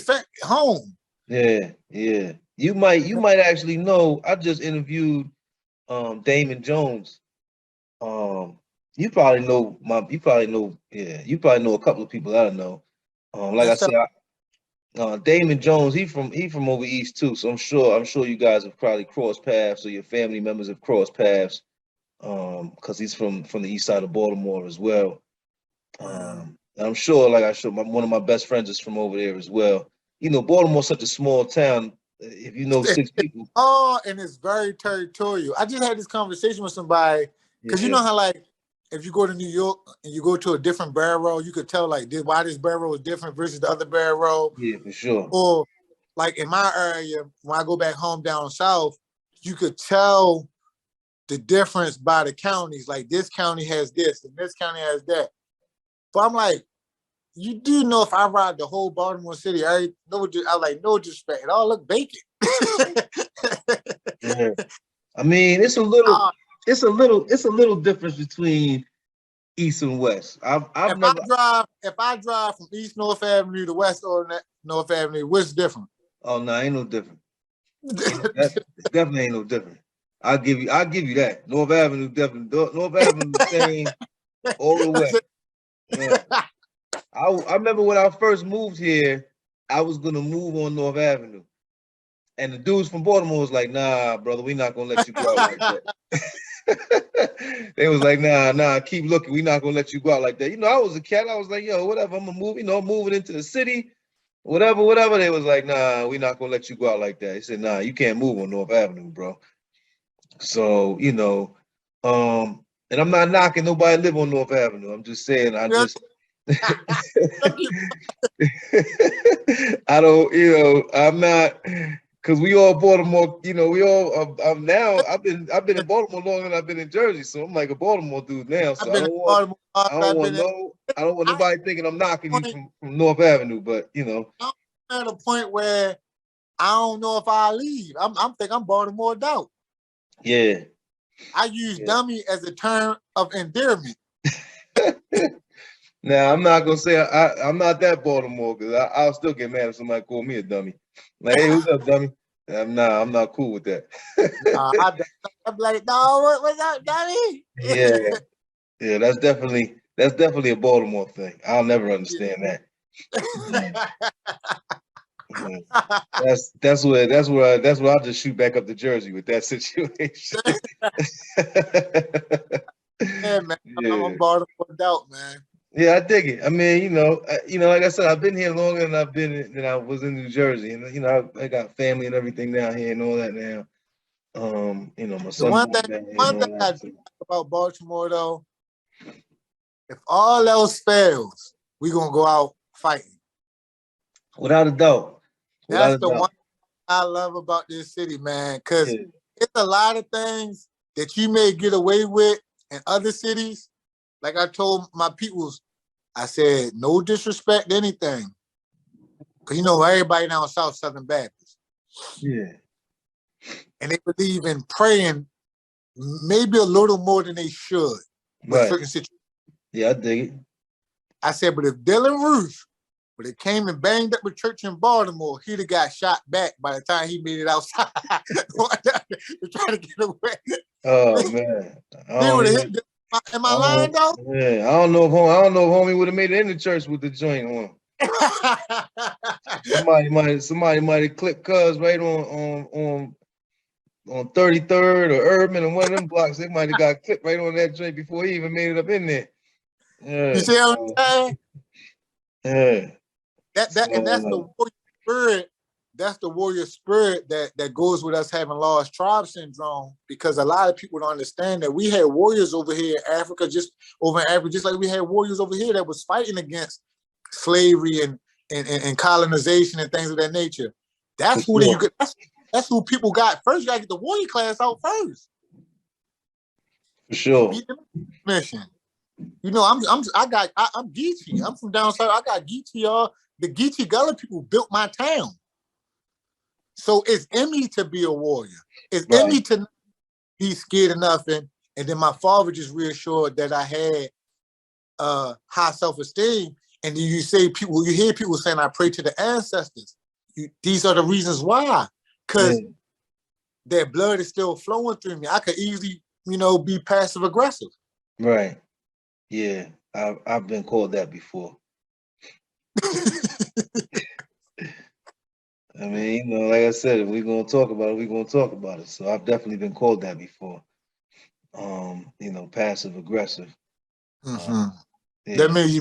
home. Yeah. Yeah. You might actually know. I just interviewed Damon Jones. You probably know you probably know a couple of people that I know. Like I said, Damon Jones, he from over east too, so I'm sure you guys have probably crossed paths, or your family members have crossed paths, because he's from the east side of Baltimore as well. And I'm sure, one of my best friends is from over there as well. Baltimore's such a small town. If you know 6 people, and it's very territorial. I just had this conversation with somebody, because you yeah, know how, like, if you go to New York and you go to a different borough, you could tell like why this borough is different versus the other borough. yeah, for sure. Or like in my area, when I go back home down south, you could tell the difference by the counties. Like this county has this and this county has that. But I'm like, you do know if I ride the whole Baltimore city, no disrespect, it all look vacant. Yeah. I mean, it's a little difference between east and west. I've never. If I drive from East North Avenue to West North Avenue, what's different? Oh no, ain't no different. That definitely ain't no different. I'll give you that. North Avenue definitely. North Avenue the same all the way. Yeah. I remember when I first moved here, I was gonna move on North Avenue, and the dudes from Baltimore was like, "Nah, brother, we not gonna let you go out like that." They was like, "Nah, keep looking. We not gonna let you go out like that." I was a cat. I was like, "Yo, whatever. I'm gonna move. Moving into the city, whatever." They was like, "Nah, we not gonna let you go out like that." He said, "Nah, you can't move on North Avenue, bro." So and I'm not knocking nobody live on North Avenue. I'm just saying, I don't, I'm not, because we all Baltimore, we all. I'm now. I've been in Baltimore longer than I've been in Jersey, so I'm like a Baltimore dude now. So I've been in Baltimore. I don't I've want been in. no, I don't want I, nobody thinking I'm knocking you from North Avenue, but I'm at a point where I don't know if I leave. I'm think I'm Baltimore out. yeah. I use dummy as a term of endearment. Now I'm not gonna say I'm not that Baltimore because I'll still get mad if somebody call me a dummy. Like, hey, what's up, dummy? I'm not cool with that. I'm like, no, what's up, dummy? Yeah, that's definitely a Baltimore thing. I'll never understand that. Yeah. That's where I'll just shoot back up to Jersey with that situation. Yeah, man. I'm Yeah. Baltimore out, man. Yeah, I dig it. I mean, like I said, I've been here longer than I was in New Jersey, and I got family and everything down here and all that now. My The son one moved down here and one all thing I that. do like about Baltimore though, if all else fails, we gonna go out fighting. Without a doubt. That's Without a the one doubt. I love about this city, man. Because Yeah. it's a lot of things that you may get away with in other cities. Like I told my peoples, I said, no disrespect to anything. Because everybody now is South Southern Baptist. Yeah. And they believe in praying maybe a little more than they should with certain situations. Yeah, I dig it. I said, but if Dylan Ruth would have came and banged up a church in Baltimore, he'd have got shot back by the time he made it outside to try to get away. Oh man. Am I lying though? Yeah, I don't know if homie would have made it in the church with the joint on. Somebody might have clipped Cuz right on 33rd or Urban and one of them blocks. They might have got clipped right on that joint before he even made it up in there. Yeah. You see what I'm saying? Yeah. That's the warrior spirit. That's the warrior spirit that goes with us having lost tribe syndrome, because a lot of people don't understand that we had warriors over here in Africa, just like we had warriors over here that was fighting against slavery and colonization and things of that nature. That's who you get. That's who people got first. You gotta get the warrior class out first. For sure. Mission. I'm Geechee. I'm from down south. I got Geechee, y'all. The Geechee Gullah people built my town. So it's in me to be a warrior. It's in me to be scared of nothing. And then my father just reassured that I had high self-esteem. And then you hear people saying, I pray to the ancestors. These are the reasons why. Because their blood is still flowing through me. I could easily, be passive aggressive. Right. Yeah. I've been called that before. I mean, like I said, if we're gonna talk about it, we're gonna talk about it. So I've definitely been called that before. Passive aggressive. That means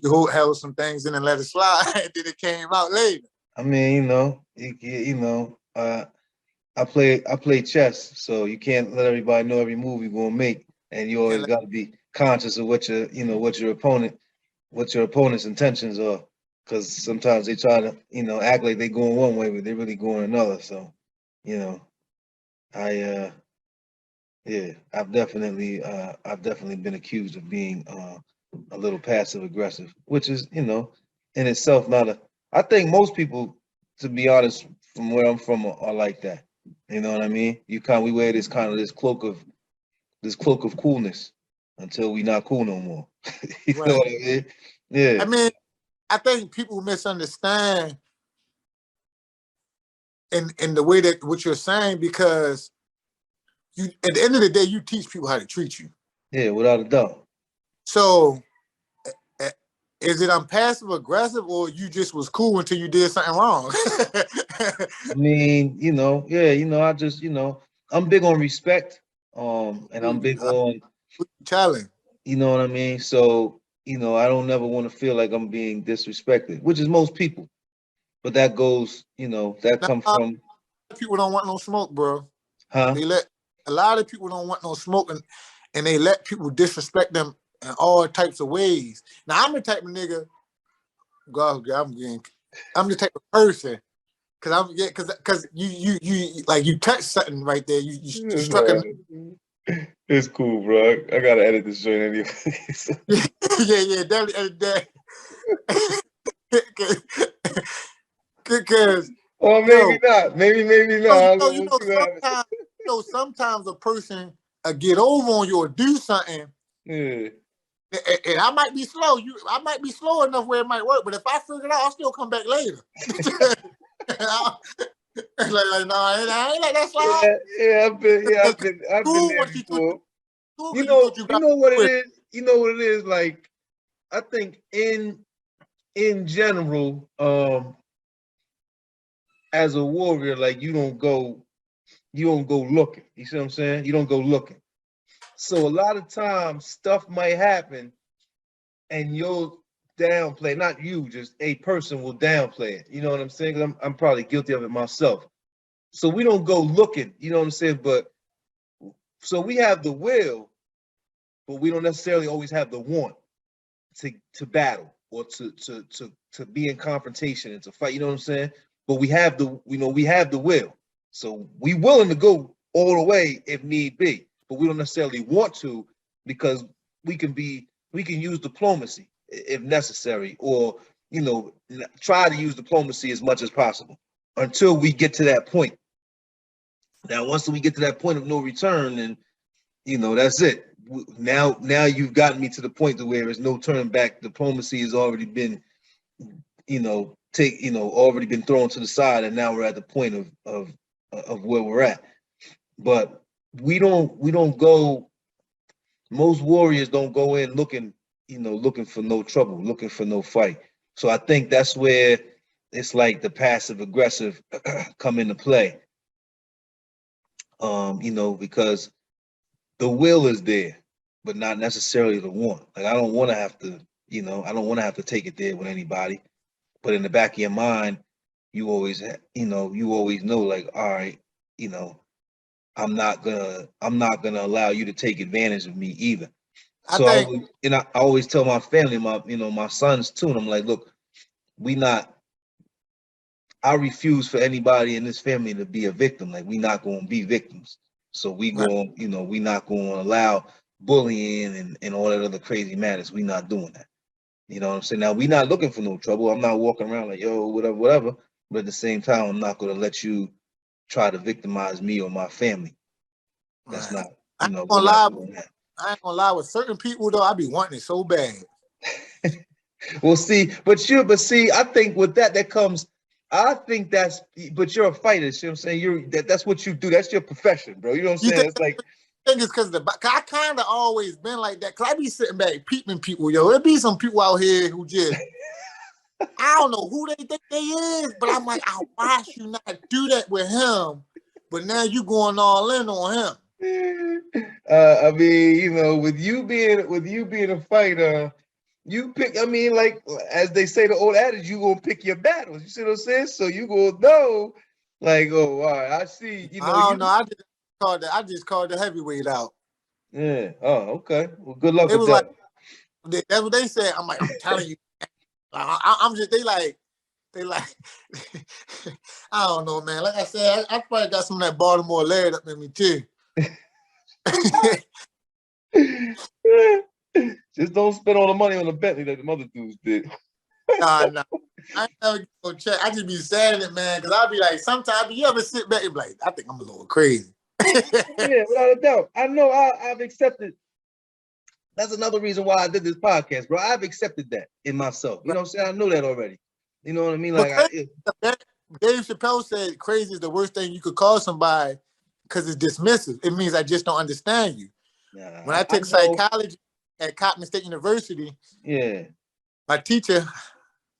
you held some things in and let it slide, and then it came out later. I mean, I play chess, so you can't let everybody know every move you're gonna make, and you always got to be conscious of what your opponent's intentions are, because sometimes they try to act like they're going one way, but they're really going another. So, I've definitely been accused of being a little passive aggressive, which is in itself not a. I think most people, to be honest, from where I'm from, are like that. You know what I mean? We wear this cloak of coolness until we not cool no more. You know what I mean? Yeah. I mean, I think people misunderstand in the way that what you're saying, because at the end of the day, you teach people how to treat you. Yeah, without a doubt. So is it I'm passive aggressive, or you just was cool until you did something wrong? I mean, I just, I'm big on respect, and I'm big on challenge. You know what I mean? So, I don't never want to feel like I'm being disrespected, which is most people. But that goes, that comes from. People don't want no smoke, bro. Huh? A lot of people don't want no smoke, and they let people disrespect them in all types of ways. Now I'm the type of nigga. I'm the type of person. Cause you like you touched something right there. You struck a. It's cool, bro. I gotta edit this joint anyway. Yeah, definitely edit that. Because Or maybe not. Maybe not. We'll see what happens. sometimes a person get over on you or do something, Yeah. and I might be slow. I might be slow enough where it might work, but if I figure it out, I'll still come back later. like no, I ain't like that slide. I've been there before. You know what it is. You know what it is. Like, I think in general, as a warrior, like you don't go looking. You see what I'm saying? You don't go looking. So a lot of times stuff might happen, and you'll downplay. Not you, just a person will downplay it. You know what I'm saying? 'Cause I'm probably guilty of it myself. So we don't go looking. You know what I'm saying? But so we have the will, but we don't necessarily always have the want to battle or to be in confrontation and to fight. You know what I'm saying? But we have the will. So we willing to go all the way if need be, but we don't necessarily want to, because we can use diplomacy if necessary, or try to use diplomacy as much as possible until we get to that point. Now, once we get to that point of no return, then that's it. Now you've gotten me to the point to where there's no turning back. Diplomacy has already been, already been thrown to the side, and now we're at the point of where we're at. But we don't go. Most warriors don't go in looking for no trouble, looking for no fight. So I think that's where it's like the passive aggressive come into play. Because the will is there, but not necessarily the want. Like, I don't want to have to, I don't want to have to take it there with anybody. But in the back of your mind, you always know, like, all right, I'm not gonna allow you to take advantage of me either. So I always tell my family, my sons too, and I'm like, look, I refuse for anybody in this family to be a victim. Like, we not going to be victims. So we going, we not going to allow bullying and all that other crazy matters. We not doing that. You know what I'm saying? Now, we not looking for no trouble. I'm not walking around like, yo, whatever. But at the same time, I'm not going to let you try to victimize me or my family. That's not, we're not doing that. I ain't gonna lie, with certain people though, I be wanting it so bad. Well, see, but I think with that comes, but you're a fighter. See what I'm saying? That's what you do. That's your profession, bro. You know what I'm saying? It's like, I think it's because I kind of always been like that. Cause I be sitting back peeping people, yo. There be some people out here who just, I don't know who they think they is, but I'm like, I watch you not do that with him, but now you going all in on him. I mean, with you being a fighter, you pick. I mean, like, as they say, the old adage, you gonna pick your battles. You see what I'm saying? So you gonna know, like, oh, all right, I see. I don't know. I just called the heavyweight out. Yeah. Oh, okay. Well, good luck with that. Like, that's what they said. I'm like, I'm telling you. I'm just. They like. I don't know, man. Like I said, I probably got some of that Baltimore lead up in me too. Just don't spend all the money on the Bentley like the other dudes did. Nah. I ain't never go check. I just be saying it, man, because I'll be like, sometimes you ever sit back and be like, I think I'm a little crazy. Yeah, without a doubt. I know I've accepted. That's another reason why I did this podcast, bro. I've accepted that in myself. You know what I'm saying? I know that already. You know what I mean? Like, Dave Chappelle said crazy is the worst thing you could call somebody because it's dismissive. It means I just don't understand you. When I took psychology at Coppin State University, yeah, my teacher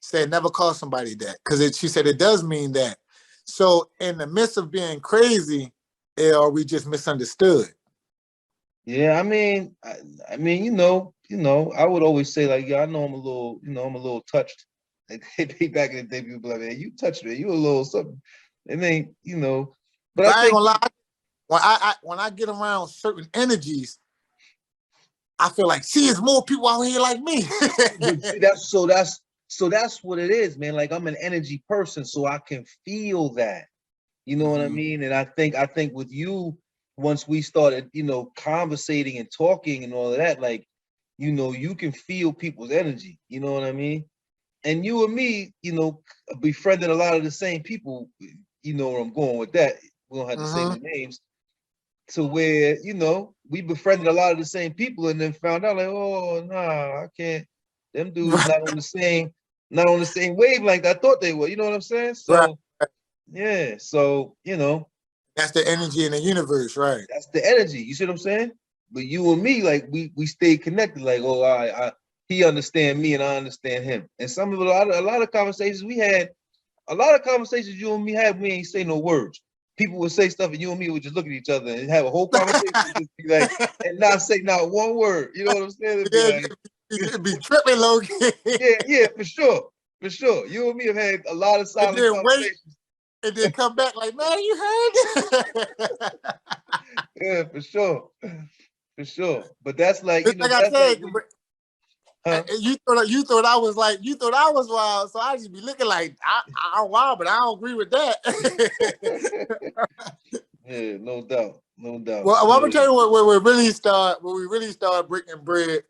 said never call somebody that, because she said it does mean that. So in the midst of being crazy, are we just misunderstood? Yeah, I mean, I I would always say, like, yeah, I know I'm a little touched. Like, back in the day, people be like, man, you touched me, you a little something. And then, but I ain't gonna lie. When I get around certain energies, I feel like, see, there's more people out here like me. But see, that's what it is, man. Like, I'm an energy person, so I can feel that. You know what I mean? And I think with you, once we started, conversating and talking and all of that, like, you can feel people's energy. You know what I mean? And you and me, befriended a lot of the same people. You know where I'm going with that. We don't have to say the names. To where, we befriended a lot of the same people and then found out like, oh, nah, I can't. Them dudes not on the same wavelength I thought they were. You know what I'm saying? Right. So, yeah. So, That's the energy in the universe, right? that's the energy. You see what I'm saying? But you and me, like, we stayed connected. Like, oh, he understand me and I understand him. And a lot of conversations we had, a lot of conversations you and me had, we ain't say no words. People would say stuff and you and me would just look at each other and have a whole conversation and just be like, and not say not one word. You know what I'm saying? It'd be like, it'd be tripping low key. yeah, for sure. For sure. You and me have had a lot of silent conversations. And then come back like, man, you heard? Yeah, for sure. For sure. But that's like, Like I said, huh? you thought I was wild, so I just be looking like I'm wild, but I don't agree with that. Yeah, no doubt. No doubt. Well, I'm gonna tell you what we really start breaking bread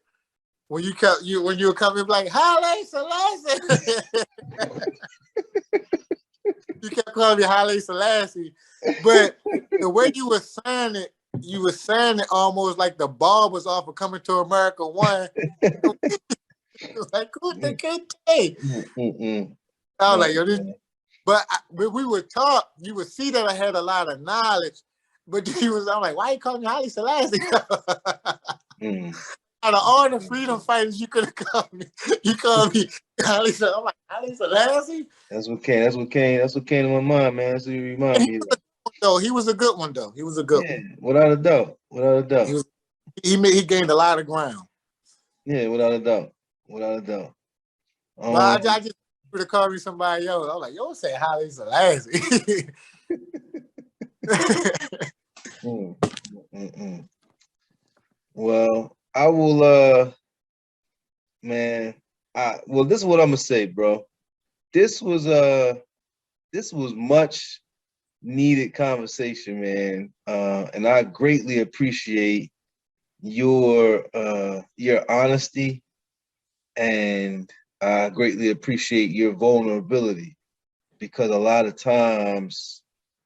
when you were coming like Haile Selassie. You kept calling me Haile Selassie, but the way you were saying it almost like the ball was off of Coming to America 1. It was like, who the kid? I was like, yo, this. But when we would talk, you would see that I had a lot of knowledge. But I'm like, why you calling me Haile Selassie? Out of all the freedom fighters you could have called me, you called me Haile Selassie. I'm like, Haile Selassie? That's what came to my mind, man. That's what you remind me of. He was a good one, though. He was a good one. Without a doubt. He gained a lot of ground. Yeah, without a doubt. Well, I just would have called me somebody else. I was like, yo, say Haile Selassie. Well, I will, man. This is what I'm gonna say, bro. This was much needed conversation, man. And I greatly appreciate your honesty, and I greatly appreciate your vulnerability, because a lot of times,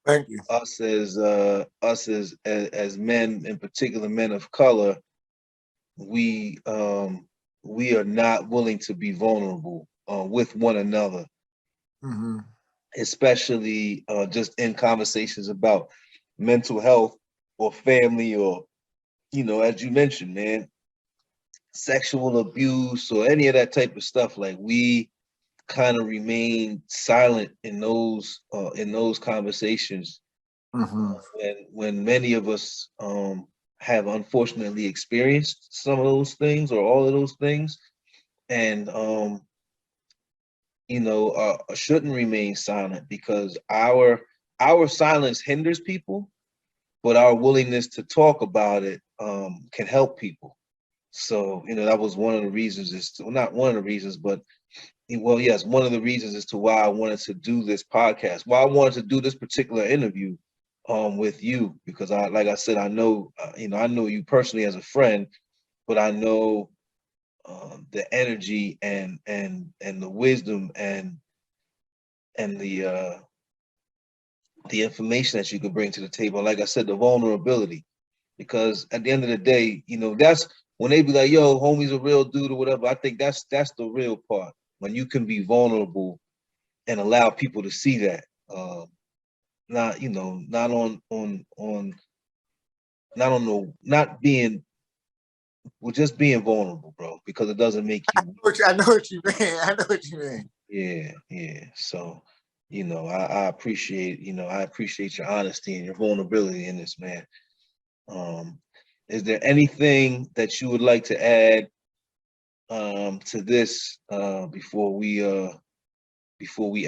thank you, us as men, in particular men of color, we are not willing to be vulnerable with one another, especially just in conversations about mental health or family, or as you mentioned, man, sexual abuse or any of that type of stuff. Like, we kind of remain silent in those conversations, when many of us have unfortunately experienced some of those things or all of those things, and shouldn't remain silent, because our silence hinders people, but our willingness to talk about it can help people. So, that was one of the reasons, not one of the reasons, but yes, one of the reasons as to why I wanted to do this podcast, why I wanted to do this particular interview with you, because like I said, I know you personally as a friend, but I know the energy and the wisdom and the information that you could bring to the table. Like I said, the vulnerability, because at the end of the day, that's when they be like, yo, homie's a real dude or whatever. I think that's the real part, when you can be vulnerable and allow people to see that. Not being, just being vulnerable, bro, because it doesn't make you. I know what you mean. Yeah. So, I appreciate your honesty and your vulnerability in this, man. Is there anything that you would like to add to this before we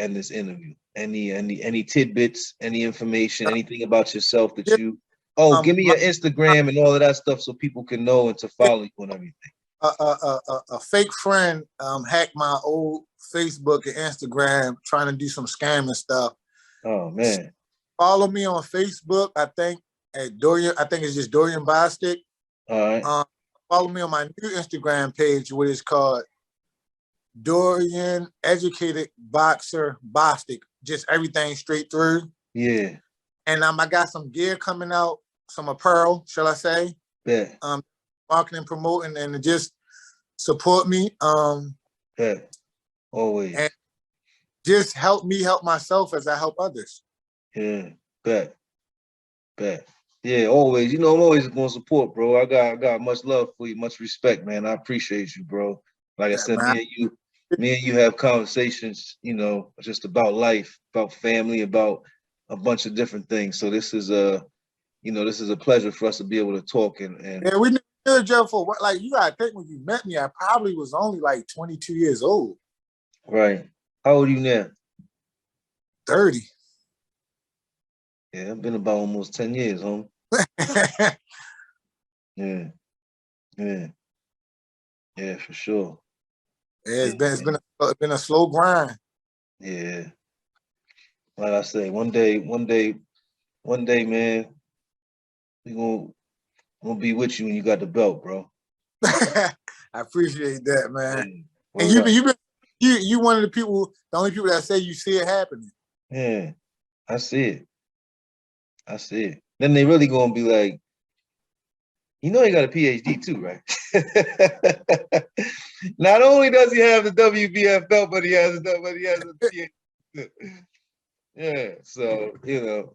end this interview? Any tidbits, any information, anything about yourself that you Oh, give me My, your Instagram and all of that stuff so people can know and to follow you and everything. a fake friend hacked my old Facebook and Instagram trying to do some scamming stuff. Oh man. Follow me on Facebook. I think at Dorian. I think it's just Dorian Bostic. All right. Follow me on my new Instagram page, which is called Dorian Educated Boxer Bostic. Just everything straight through. Yeah. And I got some gear coming out, some apparel, shall I say? Yeah. Marketing, promoting, and just support me. Yeah. Always. And just help me help myself as I help others. Yeah. Bet. Bet. Yeah, always. You know, I'm always going to support, bro. I got much love for you, much respect, man. I appreciate you, bro. Like I said, Man. me and you have conversations, you know, just about life, about family, about a bunch of different things. So this is this is a pleasure for us to be able to talk and Yeah, we knew each other for what, like, you gotta think when you met me, I probably was only like 22 years old. right. How old are you now? 30. Yeah, I've been about almost 10 years, homie. Yeah, yeah, yeah, for sure. Yeah, Yeah, it's been a slow grind. yeah. Like I say, one day, man, we gonna be with you when you got the belt, bro. I appreciate that, man. Yeah. And Word up. you one of the only people that say you see it happening. Yeah, I see it. I see it. Then they really gonna be like, you know, he got a PhD too, right? Not only does he have the WBF belt, but he has a PhD. Yeah. So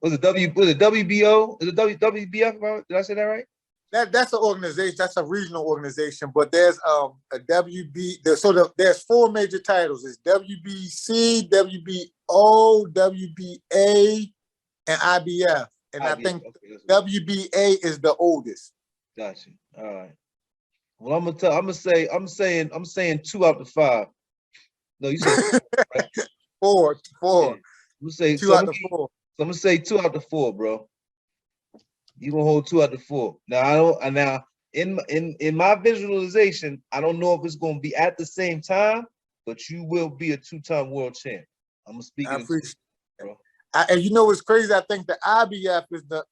was it WBO? Is it WBF? Did I say that right? That's an organization. That's a regional organization. But there's a WB. There's four major titles. It's WBC, WBO, WBA, and IBF. And I think WBA is the oldest. Gotcha. All right. Well, I'm saying 2 out of 5. No, you said 4, right? Four. Yeah. I'm say Two out of 4. So I'm gonna say 2 out of 4, bro. You gonna hold 2 out of 4. Now I don't. Now in my visualization, I don't know if it's gonna be at the same time, but you will be a 2-time world champ. I'm gonna speak I it, appreciate it. bro. And you know what's crazy? I think the IBF is the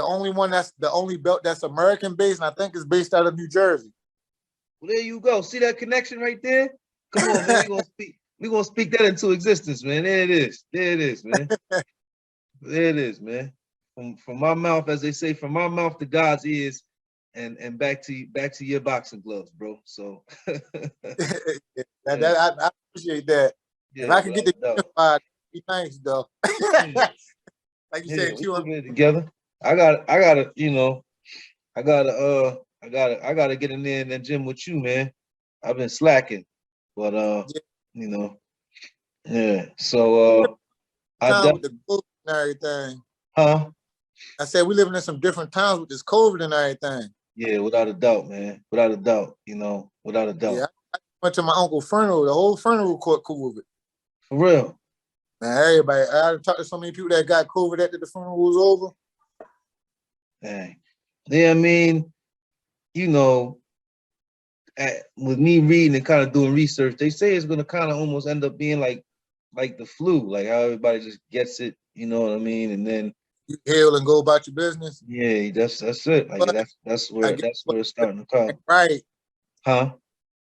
only one that's the only belt that's American based, and I think it's based out of New Jersey. Well, there you go. See that connection right there? Come on, man. We're gonna speak that into existence, man. There it is. There it is, man. There it is, man. From my mouth, as they say, from my mouth to God's ears, and back to your boxing gloves, bro. So I appreciate that. yeah, If I can get the no. unified, be nice though. Like you said, We can get it together. I gotta get in there in that gym with you, man. I've been slacking, but yeah. So I time with definitely, the COVID and everything. huh? I said we living in some different times with this COVID and everything. Yeah, without a doubt, man. Without a doubt, without a doubt. Yeah, I went to my uncle's funeral. The whole funeral caught COVID. For real. Man, everybody. I talked to so many people that got COVID after the funeral was over. Dang. Yeah, I mean, with me reading and kind of doing research, they say it's gonna kind of almost end up being like the flu, like how everybody just gets it, you know what I mean? And then You heal and go about your business. yeah, that's it. Like But that's where it's starting to come. Right. Huh?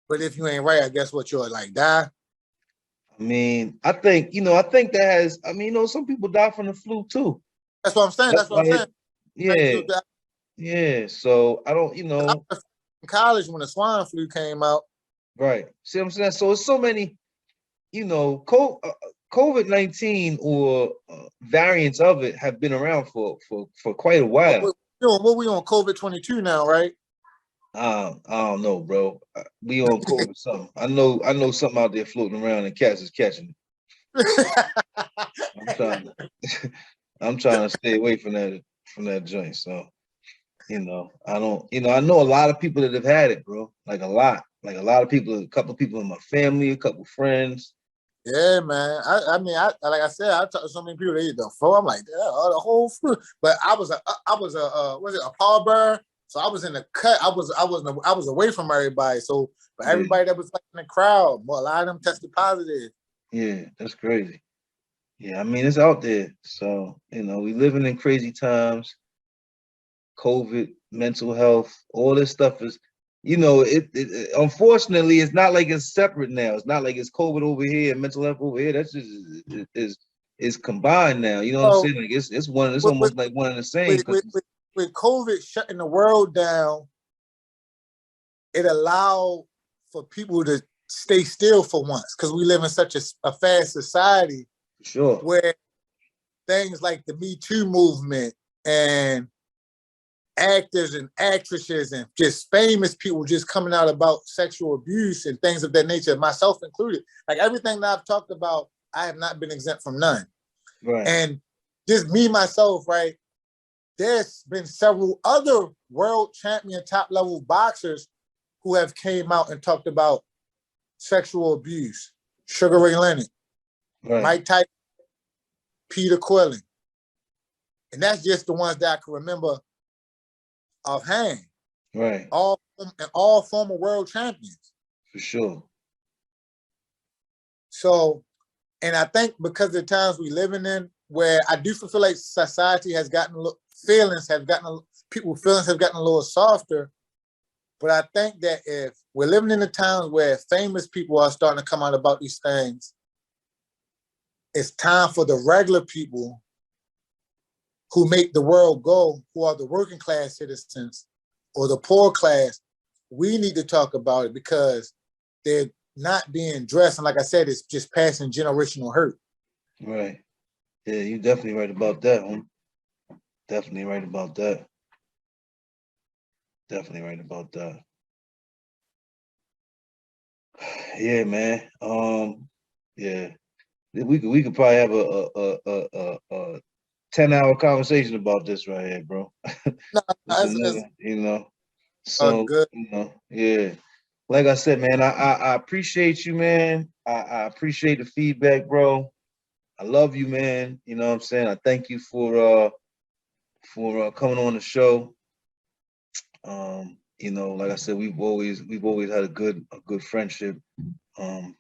But if you ain't right, I guess what you're like die. I mean, I think that has. I mean, some people die from the flu too. That's what I'm saying. That's what I'm saying. Yeah, yeah. So I don't, I was in college when the swine flu came out. right. See what I'm saying? So it's so many, COVID-19 or variants of it have been around for quite a while. What we on COVID-22 now, right? I don't know, bro. We on COVID something. I know something out there floating around and cats is catching it. I'm trying to stay away from that joint. So, I don't, I know a lot of people that have had it, bro. Like a lot of people, a couple of people in my family, a couple of friends. Yeah, man. I mean, like I said, I talked to so many people. They eat the pho. I'm like, yeah, the whole food. But I was was it a pallbearer? So I was in the cut. I was away from everybody. So, but Yeah, everybody that was like in the crowd, well, a lot of them tested positive. yeah, that's crazy. Yeah, I mean, it's out there. So, we living in crazy times. COVID, mental health, all this stuff is, unfortunately, it's not like it's separate now. It's not like it's COVID over here and mental health over here. That's just is combined now. You know what I'm So saying? Like it's one. It's with with almost like one and the same. with, Because with, with with COVID shutting the world down, it allowed for people to stay still for once because we live in such a fast society for sure, where things like the Me Too movement and actors and actresses and just famous people just coming out about sexual abuse and things of that nature, myself included. Like everything that I've talked about, I have not been exempt from none. right, And just me, myself, right? There's been several other world champion top level boxers who have came out and talked about sexual abuse. Sugar Ray Leonard, right, Mike Tyson, Peter Quillen. And that's just the ones that I can remember offhand. right, All former world champions. for sure. So, and I think because of the times we living in, where I do feel like society has gotten people's feelings have gotten a little softer. But I think that if we're living in the times where famous people are starting to come out about these things, it's time for the regular people who make the world go, who are the working class citizens or the poor class. We need to talk about it because they're not being dressed. And like I said, it's just passing generational hurt. Right. Yeah, you're definitely right about that one. Definitely right about that. Definitely right about that. Yeah, man. Yeah. We could probably have a 10-hour conversation about this right here, bro. No, It's it's another, a So, good. yeah. Like I said, man, I appreciate you, man. I appreciate the feedback, bro. I love you, man. You know what I'm saying? I thank you for coming on the show. Like I said, we've always had a good friendship. Um,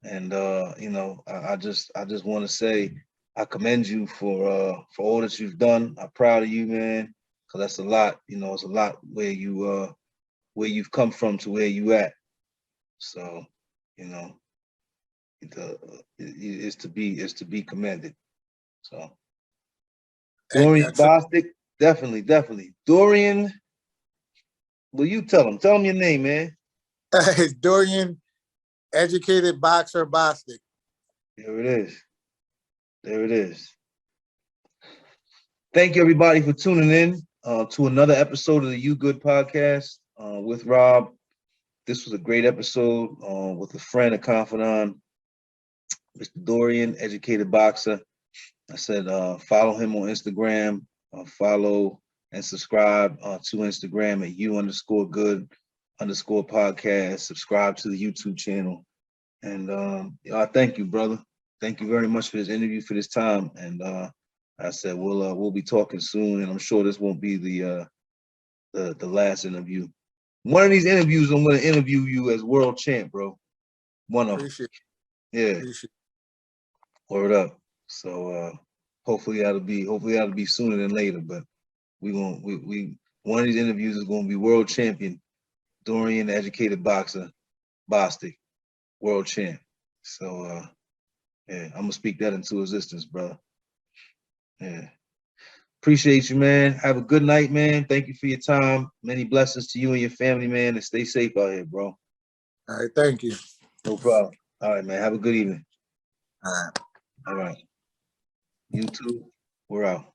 and I just want to say I commend you for all that you've done. I'm proud of you, man, because that's a lot. It's a lot where you've come from to where you at. So, you know, it's to be commended. So, Thank you. Dorian Bostic, definitely. Dorian, will you tell him? Tell him your name, man. It's Dorian, educated boxer Bostic. There it is. There it is. Thank you, everybody, for tuning in to another episode of the You Good podcast with Rob. This was a great episode with a friend, a confidant, Mr. Dorian, educated boxer. I said follow him on Instagram, follow and subscribe to Instagram at you_good_podcast. Subscribe to the YouTube channel. And I thank you, brother. Thank you very much for this interview, for this time. And I said we'll be talking soon, and I'm sure this won't be the last interview. One of these interviews, I'm going to interview you as world champ, bro. One of them. Appreciate Yeah. Appreciate Word up. So hopefully that'll be sooner than later. But we one of these interviews is going to be world champion Dorian, educated boxer, Bostic, world champ. So yeah, I'm gonna speak that into existence, brother. Yeah. Appreciate you, man. Have a good night, man. Thank you for your time. Many blessings to you and your family, man, and stay safe out here, bro. All right, thank you. No problem. All right, man. Have a good evening. All right. All right. You too. We're out.